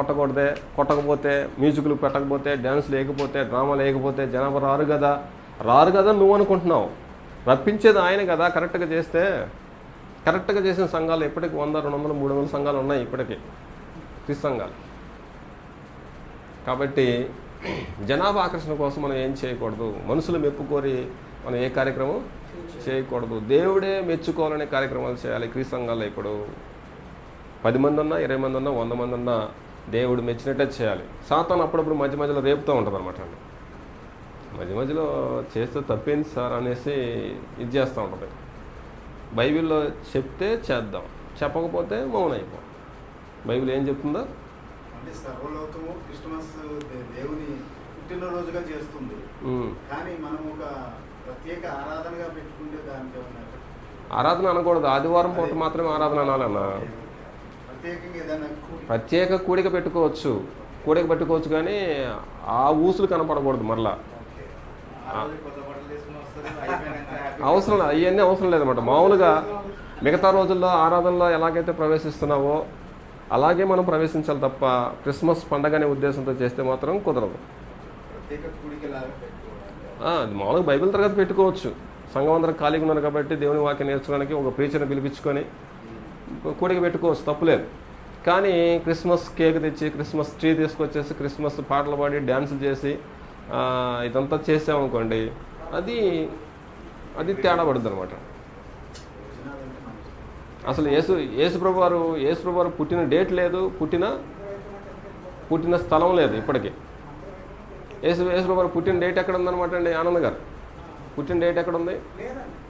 కొట్టకపోతే మ్యూజిక్లు పెట్టకపోతే డ్యాన్సులు లేకపోతే డ్రామాలు లేకపోతే జనాభా రారు కదా నువ్వు అనుకుంటున్నావు. రప్పించేది ఆయన కదా. కరెక్ట్గా చేసిన సంఘాలు ఇప్పటికి 100, 200, 300 సంఘాలు ఉన్నాయి ఇప్పటికీ, క్రీస్తు సంఘాలు. కాబట్టి జనాభా ఆకర్షణ కోసం మనం ఏం చేయకూడదు. మనుషులు మెప్పుకోరి మనం ఏ కార్యక్రమం చేయకూడదు. దేవుడే మెచ్చుకోవాలనే కార్యక్రమాలు చేయాలి. క్రీస్తు సంఘాల్లో ఇప్పుడు 10 మంది ఉన్నా, 20 మంది ఉన్నా, 100 మంది ఉన్నా దేవుడు మెచ్చినట్టే చేయాలి. సాతాను అప్పుడప్పుడు మధ్యలో రేపుతూ ఉంటుంది అనమాట. మధ్యలో చేస్తే తప్పేంది సార్ అనేసి ఇది చేస్తూ ఉంటుంది. బైబిల్లో చెప్తే చేద్దాం, చెప్పకపోతే మౌనం అయిపోం. బైబిల్ ఏం చెప్తుందో అంటే సర్వలోకము క్రిస్మస్ దేవుని పుట్టినరోజుగా చేస్తుంది. కానీ మనం ఒక ప్రత్యేక ఆరాధనగా పెట్టుకుంటే దానికి ఆరాధన అనకూడదు. ఆదివారం పూట మాత్రమే ఆరాధన అనాలన్నా. ప్రత్యేక కూడిక పెట్టుకోవచ్చు కానీ ఆ ఊసులు కనపడకూడదు. మరలా అవసరం లేదు, అవన్నీ అవసరం లేదన్నమాట. మామూలుగా మిగతా రోజుల్లో ఆరాధనలో ఎలాగైతే ప్రవేశిస్తున్నావో అలాగే మనం ప్రవేశించాలి తప్ప క్రిస్మస్ పండగ అనే ఉద్దేశంతో చేస్తే మాత్రం కుదరదు. మామూలుగా బైబిల్ తరగతి పెట్టుకోవచ్చు. సంఘం అందరూ ఖాళీగా ఉన్నారు కాబట్టి దేవుని వాక్యం నేర్చుకోవడానికి ఒక ప్రీచర్ని పిలిపించుకొని కూడిక పెట్టుకోవచ్చు, తప్పులేదు. కానీ క్రిస్మస్ కేక్ తెచ్చి, క్రిస్మస్ ట్రీ తీసుకొచ్చేసి, క్రిస్మస్ పాటలు పాడి డ్యాన్సులు చేసి ఇదంతా చేసామనుకోండి, అది తేడా పడుతుంది అనమాట. అసలు యేసుప్రభు వారు పుట్టిన డేట్ లేదు, పుట్టిన స్థలం లేదు ఇప్పటికీ. యేసుప్రభు వారు పుట్టిన డేట్ ఎక్కడ ఉందన్నమాట అండి ఆనంద్ గారు? పుట్టిన డేట్ ఎక్కడ ఉంది?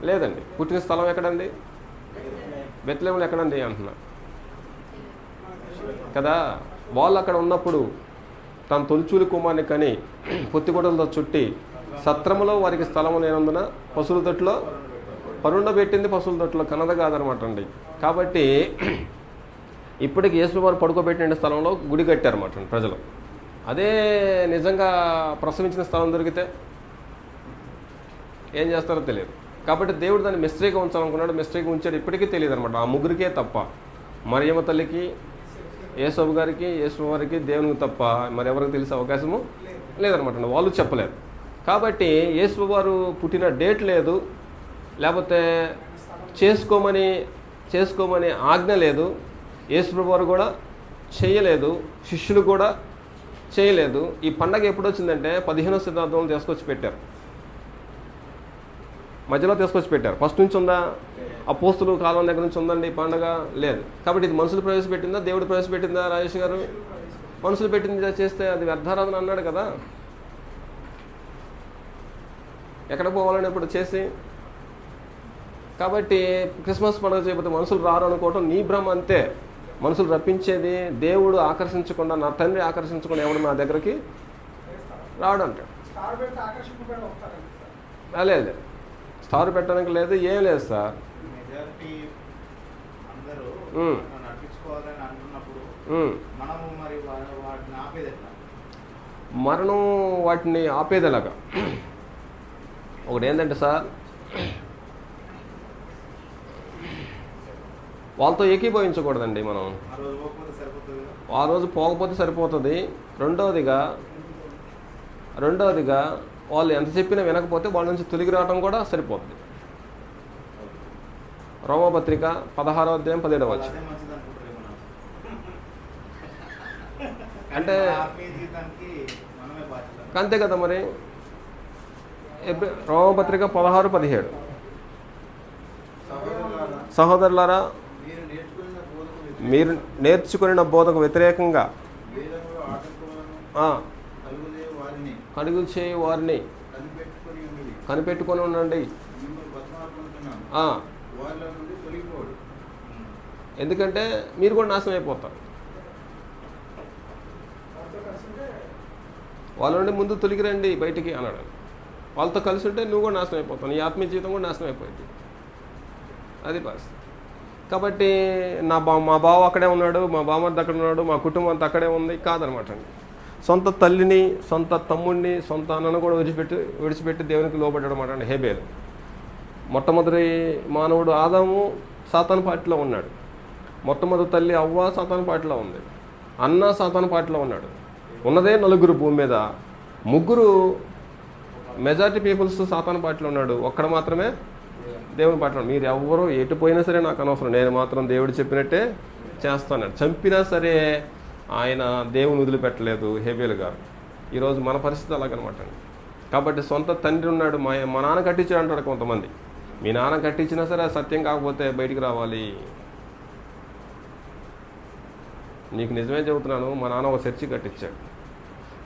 లేదండి. పుట్టిన స్థలం ఎక్కడండి? బెత్లెహేములో ఎక్కడండి అంటున్నా కదా. వాళ్ళు అక్కడ ఉన్నప్పుడు తన తొలిచూలి కుమార్ని కని పొత్తిగొడలతో చుట్టి సత్రములో వారికి స్థలము లేనందున పశువుల తొట్టులో పరుండబెట్టింది, పశువుల తొట్టులో కనద కాదనమాట అండి. కాబట్టి ఇప్పటికి యేసు వారు పడుకోబెట్టిన స్థలంలో గుడి కట్టారన్నమాట ప్రజలు. అదే నిజంగా ప్రసవించిన స్థలం దొరికితే ఏం చేస్తారో తెలియదు. కాబట్టి దేవుడు దాన్ని మిస్టరీగా ఉంచాలనుకున్నాడు, మిస్టరీగా ఉంచాడు. ఇప్పటికీ తెలియదు అనమాట. ఆ ముగ్గురికే తప్ప, మరియమ్మ తల్లికి, యేసవ్వ గారికి, యేసు వారికి, దేవునికి తప్ప మరెవరికి తెలిసే అవకాశము లేదనమాట. వాళ్ళు చెప్పలేరు. కాబట్టి యేసు వారు పుట్టిన డేట్ లేదు, లేకపోతే చేసుకోమని ఆజ్ఞ లేదు. యేసు వారు కూడా చేయలేదు, శిష్యులు కూడా చేయలేదు. ఈ పండగ ఎప్పుడు వచ్చిందంటే 15వ శతాబ్దంలో తీసుకొచ్చి పెట్టారు, మధ్యలో తీసుకొచ్చి పెట్టారు. ఫస్ట్ నుంచి ఉందా? అపోస్తులు కాలం దగ్గర నుంచి ఉందండి ఈ పండగ? లేదు. కాబట్టి ఇది మనుషులు ప్రవేశపెట్టిందా, దేవుడు ప్రవేశపెట్టిందా? రాజేష్ గారు, మనుషులు పెట్టింది చేస్తే అది వ్యర్థారాధన అన్నాడు కదా. ఎక్కడ పోవాలని ఇప్పుడు చేసి. కాబట్టి క్రిస్మస్ పండుగ చేయకపోతే మనుషులు రారు అనుకోవటం నీ భ్రమ అంతే. మనుషులు రప్పించేది దేవుడు ఆకర్షించకుండా, నా తండ్రి ఆకర్షించకుండా ఎవడు నా దగ్గరికి రాడు అంటాడు. లేదు, స్టార్ పెట్టడానికి లేదు, ఏం లేదు సార్. మెజారిటీ అందరూ నడిపించుకోవాలని అంటున్నప్పుడు మనము మరి వాటిని ఆపేది ఎట్లా? మరణం వాటిని ఆపేదేలాగా. ఒకటి ఏంటంటే సార్, వాళ్ళతో ఏకీభవించకూడదండి మనం. ఆ రోజు పోకపోతే సరిపోతుంది. రెండవదిగా వాళ్ళు ఎంత చెప్పినా వినకపోతే వాళ్ళ నుంచి తొలగి రావడం కూడా సరిపోతుంది. రోమపత్రిక 16వ అధ్యాయం 17వ వచనం. అంటే అంతే కదా మరి. రోమపత్రిక 16:17. సహోదరులారా, మీరు నేర్చుకున్న బోధకు వ్యతిరేకంగా కడుగు చేయి వారిని కనిపెట్టుకొని ఉండండి. ఎందుకంటే మీరు కూడా నాశనం అయిపోతారు. వాళ్ళ నుండి ముందు తొలిగి రండి బయటికి అన్నాడు. వాళ్ళతో కలిసి ఉంటే నువ్వు కూడా నాశనం అయిపోతావు, నీ ఆత్మీయ జీవితం కూడా నాశనం అయిపోయింది. అది పరిస్థితి. కాబట్టి మా బావ అక్కడే ఉన్నాడు, మా బామర్ది అక్కడ ఉన్నాడు, మా కుటుంబం అంతా అక్కడే ఉంది కాదనమాట అండి. సొంత తల్లిని, సొంత తమ్ముడిని, సొంత అన్నను కూడా విడిచిపెట్టి దేవునికి లోబడ్డాడు అనమాట అండి హేబేలు. మొట్టమొదటి మానవుడు ఆదాము సాతాను పార్టీలో ఉన్నాడు. మొట్టమొదటి తల్లి అవ్వ సాతాను పార్టీలో ఉంది. అన్న సాతాను పార్టీలో ఉన్నాడు. ఉన్నదే 4 భూమి మీద, 3 మెజారిటీ పీపుల్స్ సాతాను పార్టీలో ఉన్నాడు. ఒక్కడ మాత్రమే దేవుని పార్టీలో. మీరు ఎవరు ఎటు పోయినా సరే నాకు అనవసరం, నేను మాత్రం దేవుడు చెప్పినట్టే చేస్తాను. చంపినా సరే ఆయన దేవుని వదిలిపెట్టలేదు హేబేలు గారు. ఈరోజు మన పరిస్థితి అలాగనమాట అండి. కాబట్టి సొంత తండ్రి ఉన్నాడు, మా నాన్న కట్టించాడు అంటాడు కొంతమంది. మీ నాన్న కట్టించినా సరే సత్యం కాకపోతే బయటికి రావాలి. నీకు నిజమే చెబుతున్నాను, మా నాన్న ఒక చర్చి కట్టించాడు.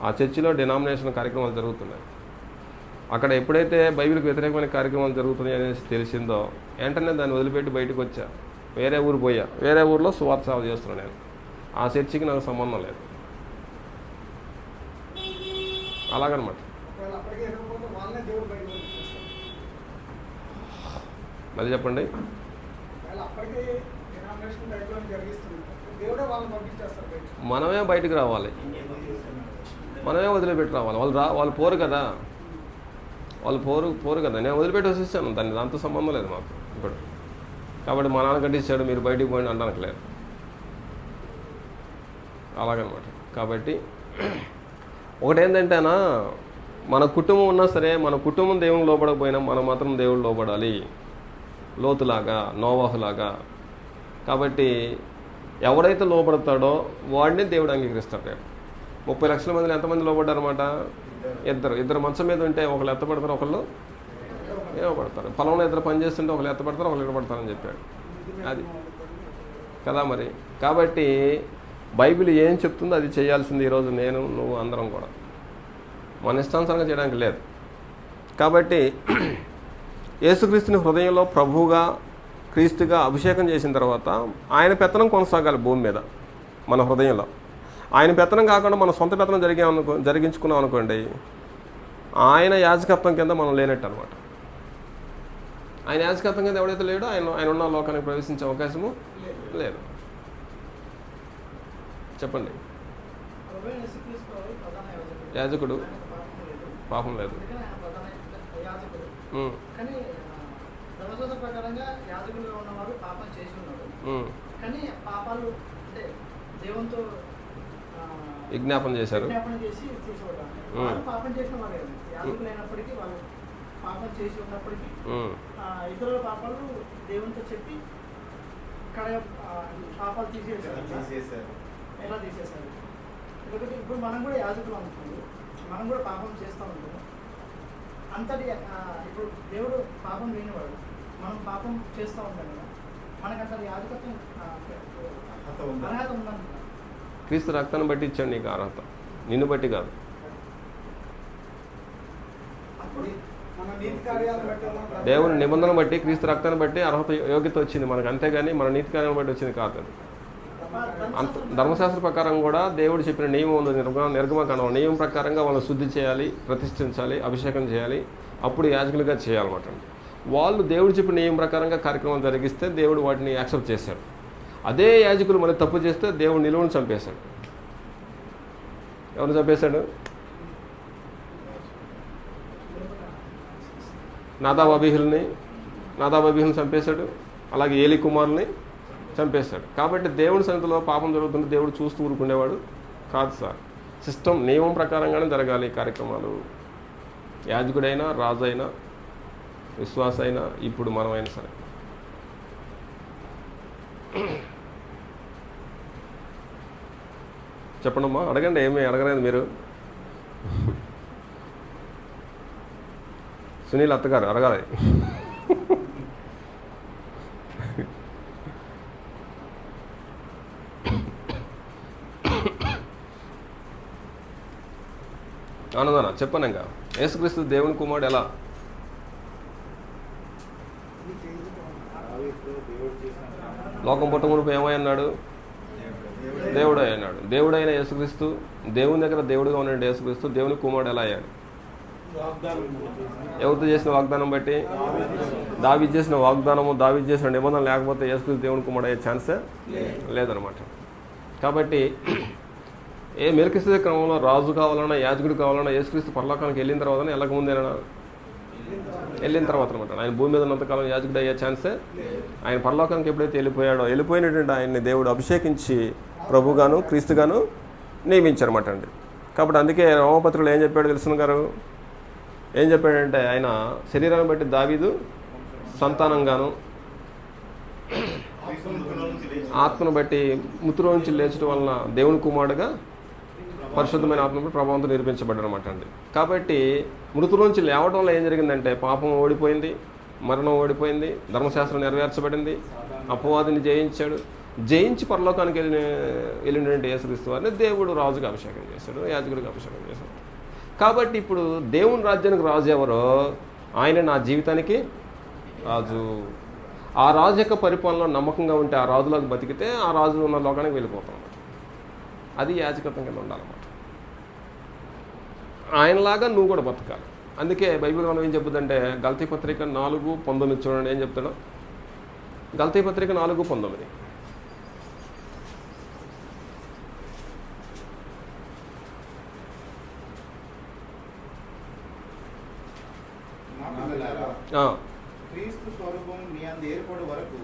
ఆ చర్చిలో డినామినేషన్ కార్యక్రమాలు జరుగుతున్నాయి. అక్కడ ఎప్పుడైతే బైబిల్కి వ్యతిరేకమైన కార్యక్రమాలు జరుగుతున్నాయి అనేసి తెలిసిందో వెంటనే దాన్ని వదిలిపెట్టి బయటకు వచ్చా, వేరే ఊరు పోయా. వేరే ఊరిలో సువార్త సేవ చేస్తున్నాను నేను. ఆ చర్చికి నాకు సంబంధం లేదు. అలాగనమాట. మళ్ళీ చెప్పండి. మనమే బయటకు రావాలి, మనమే వదిలిపెట్టి రావాలి. వాళ్ళు పోరు కదా, పోరు కదా. నేను వదిలిపెట్టి వచ్చేసాను, దాంతో సంబంధం లేదు మాకు ఇప్పుడు. కాబట్టి మా నాన్న కట్టించాడు మీరు బయటికి పోయిన అనడానికి లేదు. అలాగనమాట. కాబట్టి ఒకటేంటంటేనా, మన కుటుంబం ఉన్నా సరే మన కుటుంబం దేవుని లోపడకపోయినా మనం మాత్రం దేవుడు లోపడాలి, లోతులాగా, నోవాహులాగా. కాబట్టి ఎవడైతే లోపడతాడో వాడిని దేవుడు అంగీకరిస్తాడు. 30 లక్షల మందిలో ఎంతమంది లోపడ్డారన్నమాట? ఇద్దరు మంచం మీద ఉంటే ఒకళ్ళు ఎత్తపడతారు, ఒకళ్ళు ఏమో పడతారు. పొలంలో ఇద్దరు పని చేస్తుంటే ఒకళ్ళు ఎత్తపడతారు, ఒకళ్ళు ఎడపడతారని చెప్పాడు. అది కదా మరి. కాబట్టి బైబిల్ ఏం చెప్తుందో అది చేయాల్సింది ఈరోజు నేను, నువ్వు, అందరం కూడా. మన ఇష్టానుసారంగా చేయడానికి లేదు. కాబట్టి యేసుక్రీస్తుని హృదయంలో ప్రభువుగా, క్రీస్తుగా అభిషేకం చేసిన తర్వాత ఆయన పెత్తనం కొనసాగాలి భూమి మీద మన హృదయంలో. ఆయన పెత్తనం కాకుండా మన సొంత పెత్తనం జరిగించుకున్నాం అనుకోండి, ఆయన యాజకత్వం కింద మనం లేనట్టు అనమాట. ఆయన యాజకత్వం కింద ఎవడైతే లేడో ఆయన ఉన్న లోకానికి ప్రవేశించే అవకాశము లేదు. చెప్పండి. యాజకుడు పాపం లేదు. కానీ ధర్మశాస్త్ర ప్రకారంగా యాజకులుగా ఉన్నవాడు పాపం చేసి ఉన్నాడు. కానీ పాపాలు అంటే దేవునితో విజ్ఞాపన చేశారు. చేసి వాళ్ళు పాపం చేసిన వాడే. యాజకులు అయినప్పటికీ వాళ్ళు పాపం చేసి ఉన్నప్పటికీ ఇతరుల పాపాలు దేవునితో చెప్పి పాపాలు తీసేసారు. ఎలా తీసేశారు? ఎందుకంటే ఇప్పుడు మనం కూడా యాజకులు అనుకుంటాం, మనం కూడా పాపం చేస్తూ ఉంటాం. అంతటి ఇప్పుడు దేవుడు పాపం లేనివాడు, మనం పాపం చేస్తూ ఉంటాం కదా, మనకు అంతటి యాజకత్వం అర్హత ఉందంటున్నాం. క్రీస్తు రక్తాన్ని బట్టి ఇచ్చాడు నీకు అర్హత, నిన్ను బట్టి కాదు. దేవుని నిబంధన బట్టి, క్రీస్తు రక్తాన్ని బట్టి అర్హత, యోగ్యత వచ్చింది మనకు, అంతేగాని మన నీతి కార్యాలను బట్టి వచ్చింది కాదు. ధర్మశాస్త్ర ప్రకారం కూడా దేవుడు చెప్పిన నియమం ఉంది, నిర్గమకాండం నియమం ప్రకారంగా వాళ్ళని శుద్ధి చేయాలి, ప్రతిష్ఠించాలి, అభిషేకం చేయాలి, అప్పుడు యాజకులుగా చేయాలన్నమాట. వాళ్ళు దేవుడు చెప్పిన నియమం ప్రకారంగా కార్యక్రమం జరిగిస్తే దేవుడు వాటిని యాక్సెప్ట్ చేశాడు. అదే యాజకులు మళ్ళీ తప్పు చేస్తే దేవుడు నిలువను చంపేశాడు. ఎవరు చంపేశాడు? నాదాబీహుల్ని చంపేశాడు. అలాగే ఏలి కుమారుని చంపేశాడు. కాబట్టి దేవుడి సన్నిధిలో పాపం జరుగుతుంటే దేవుడు చూస్తూ ఊరుకునేవాడు కాదు సార్. సిస్టమ్ నియమం ప్రకారంగానే జరగాలి కార్యక్రమాలు. యాజకుడైనా, రాజు అయినా, విశ్వాస అయినా, ఇప్పుడు మనమైనా సరే. చెప్పండమ్మా, అడగండి. ఏమీ అడగలేదు మీరు. సునీల్ అత్తగారు అడగాలి. ఆనందనా చెప్పను. ఇంకా యేసుక్రీస్తు దేవుని కుమారుడు ఎలా? లోకం పుట్టమునుపు ఏమై అన్నాడు? దేవుడే అన్నాడు. దేవుడైన యేసుక్రీస్తు, దేవుని దగ్గర దేవుడిగా ఉన్నాడు యేసుక్రీస్తు, దేవుని కుమారుడు ఎలా అయ్యాడు? ఎవరితో చేసిన వాగ్దానం బట్టి? దావీదు చేసిన వాగ్దానము, దావీదు చేసిన నిబంధన లేకపోతే యేసుక్రీస్తు దేవుని కుమారుడు అయ్యే ఛాన్సే లేదనమాట. కాబట్టి ఏ మెల్కిసెదెకు క్రమంలో రాజు కావాలన్నా, యాజకుడు కావాలన్నా యేసుక్రీస్తు పరలోకానికి వెళ్ళిన తర్వాత వెళ్ళకముందేనా? వెళ్ళిన తర్వాత అనమాట. ఆయన భూమి మీద ఉన్నంతకాలం యాజకుడు అయ్యే ఛాన్సే. ఆయన పరలోకానికి ఎప్పుడైతే వెళ్ళిపోయినటువంటి ఆయన్ని దేవుడు అభిషేకించి ప్రభుగాను, క్రీస్తుగాను నియమించారన్నమాట అండి. కాబట్టి అందుకే రోమపత్రులు ఏం చెప్పాడు తెలుసును గారు? ఏం చెప్పాడంటే, ఆయన శరీరాన్ని బట్టి దావీదు సంతానంగాను, ఆత్మను బట్టి మృతుల నుంచి లేచడం వలన దేవుని కుమారుడుగా పరిశుద్ధమైన ఆత్మకు ప్రభావంతో నిరూపించబడ్డాడు అనమాట అండి. కాబట్టి మృతులోంచి లేవడం వల్ల ఏం జరిగిందంటే, పాపం ఓడిపోయింది, మరణం ఓడిపోయింది, ధర్మశాస్త్రం నెరవేర్చబడింది, అపవాదిని జయించాడు. జయించి పరలోకానికి వెళ్ళినటువంటి యేసుక్రీస్తు వారిని దేవుడు రాజుగా అభిషేకం చేశాడు, యాజకుడిగా అభిషేకం చేశాడు. కాబట్టి ఇప్పుడు దేవుని రాజ్యానికి రాజు ఎవరో ఆయన నా జీవితానికి రాజు. ఆ రాజు యొక్క పరిపాలనలో నమ్మకంగా ఉంటే, ఆ రాజులోకి బతికితే ఆ రాజు ఉన్న లోకానికి వెళ్ళిపోతాం అన్నమాట. అది యాజకత్వం కింద ఉండాలన్నమాట. ఆయనలాగా నువ్వు కూడా బతకాలి. అందుకే బైబిల్ మనం ఏం చెప్తుందంటే, గల్తీ పత్రిక 4:19 చూడండి. ఏం చెప్తాడో? గల్తీ పత్రిక 4:19.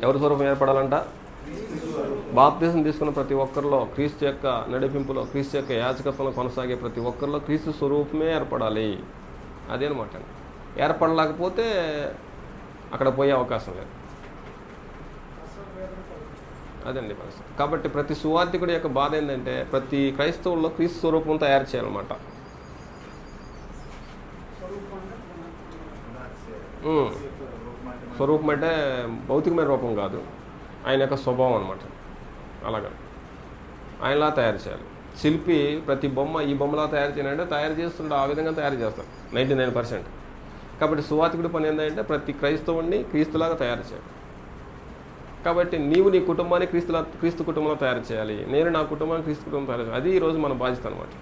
ఎవరి స్వరూపం ఏర్పడాలంట? బాప్తిజం తీసుకున్న ప్రతి ఒక్కరిలో, క్రీస్తు యొక్క నడిపింపులో, క్రీస్తు యొక్క యాజకత్వంలో కొనసాగే ప్రతి ఒక్కరిలో క్రీస్తు స్వరూపమే ఏర్పడాలి. అదేనమాట. ఏర్పడలేకపోతే అక్కడ పోయే అవకాశం లేదు. అదండి పరిస్థితి. కాబట్టి ప్రతి సువార్థికుడి యొక్క బాధ ఏంటంటే, ప్రతి క్రైస్తవుల్లో క్రీస్తు స్వరూపం తయారు చేయాలన్నమాట. స్వరూపం అంటే భౌతికమైన రూపం కాదు, ఆయన యొక్క స్వభావం అనమాట. అలాగా ఆయనలా తయారు చేయాలి. శిల్పి ప్రతి బొమ్మ ఈ బొమ్మలా తయారు చేయాలంటే తయారు చేస్తుండే ఆ విధంగా తయారు చేస్తారు 99%. కాబట్టి సువార్తికుడి పని ఏంటంటే ప్రతి క్రైస్తవుడిని క్రీస్తులాగా తయారు చేయాలి. కాబట్టి నీవు నీ కుటుంబాన్ని క్రీస్తు కుటుంబంలో తయారు చేయాలి, నేను నా కుటుంబాన్ని క్రీస్తు కుటుంబం తయారు చేయాలి. అది ఈరోజు మన బాధ్యత అనమాట.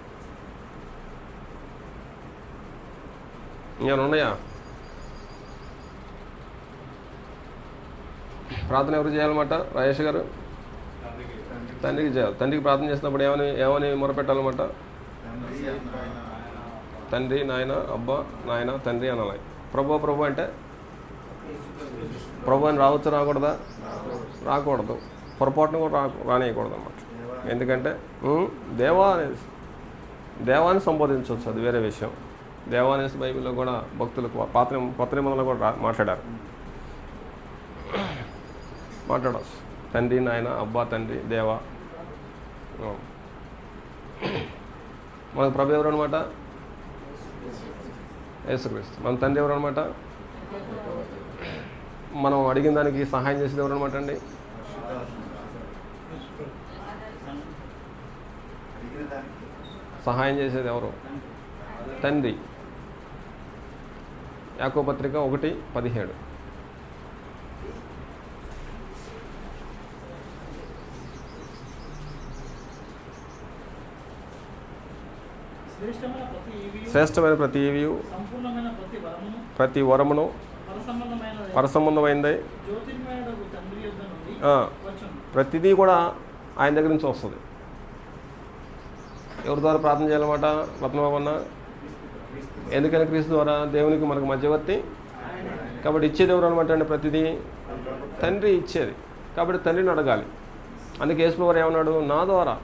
నేను ఉన్నాయా? ప్రార్థన ఎవరు చేయాలన్నమాట? రాజేష్ గారు తండ్రికి చేయాలి. తండ్రికి ప్రార్థన చేసినప్పుడు ఏమని మొరపెట్టాలన్నమాట? తండ్రి, నాయన, అబ్బా, నాయన, తండ్రి అనాలి. ప్రభు అంటే ప్రభు అని రావచ్చు, రాకూడదా? రాకూడదు. పొరపాటును కూడా రానియకూడదు అన్నమాట. ఎందుకంటే దేవాన్ని సంబోధించవచ్చు, అది వేరే విషయం. దేవానేసి బైబిల్లో కూడా భక్తులకు కొత్త నిబంధనలు కూడా మాట్లాడచ్చు. తండ్రి, నాయన, అబ్బా, తండ్రి, దేవా. మనకు ప్రభు ఎవరు అనమాట? యేసుక్రీస్తు. మన తండ్రి ఎవరు అనమాట? మనం అడిగిన దానికి సహాయం చేసేది ఎవరు అనమాట అండి? సహాయం చేసేది ఎవరు? తండ్రి. యాకోబు పత్రిక 1:17. శ్రేష్టమైన ప్రతి ఈవియు ప్రతి వరమును పరసంబంధమైనది ప్రతిదీ కూడా ఆయన దగ్గర నుంచి వస్తుంది. ఎవరి ద్వారా ప్రార్థన చేయాలన్నమాట? రత్నబాబన్న. ఎందుకని? క్రీస్తు ద్వారా. దేవునికి మనకు మధ్యవర్తి. కాబట్టి ఇచ్చేది ఎవరు అనమాట అండి? ప్రతిదీ తండ్రి ఇచ్చేది. కాబట్టి తండ్రిని అడగాలి. అందుకే యేసు ప్రభువు ఏమన్నాడు? నా ద్వారా.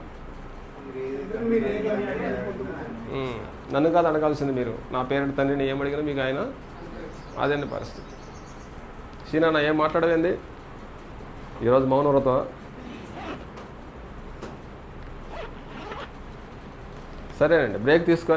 నన్ను కాదు అడగాల్సింది మీరు, నా పేరెంట్ తండ్రిని ఏం అడిగినా మీకు ఆయన అదండి పరిస్థితి. సీనా ఏం మాట్లాడవేంది ఈరోజు? మౌనవ్రతం. సరేనండి, బ్రేక్ తీసుకొని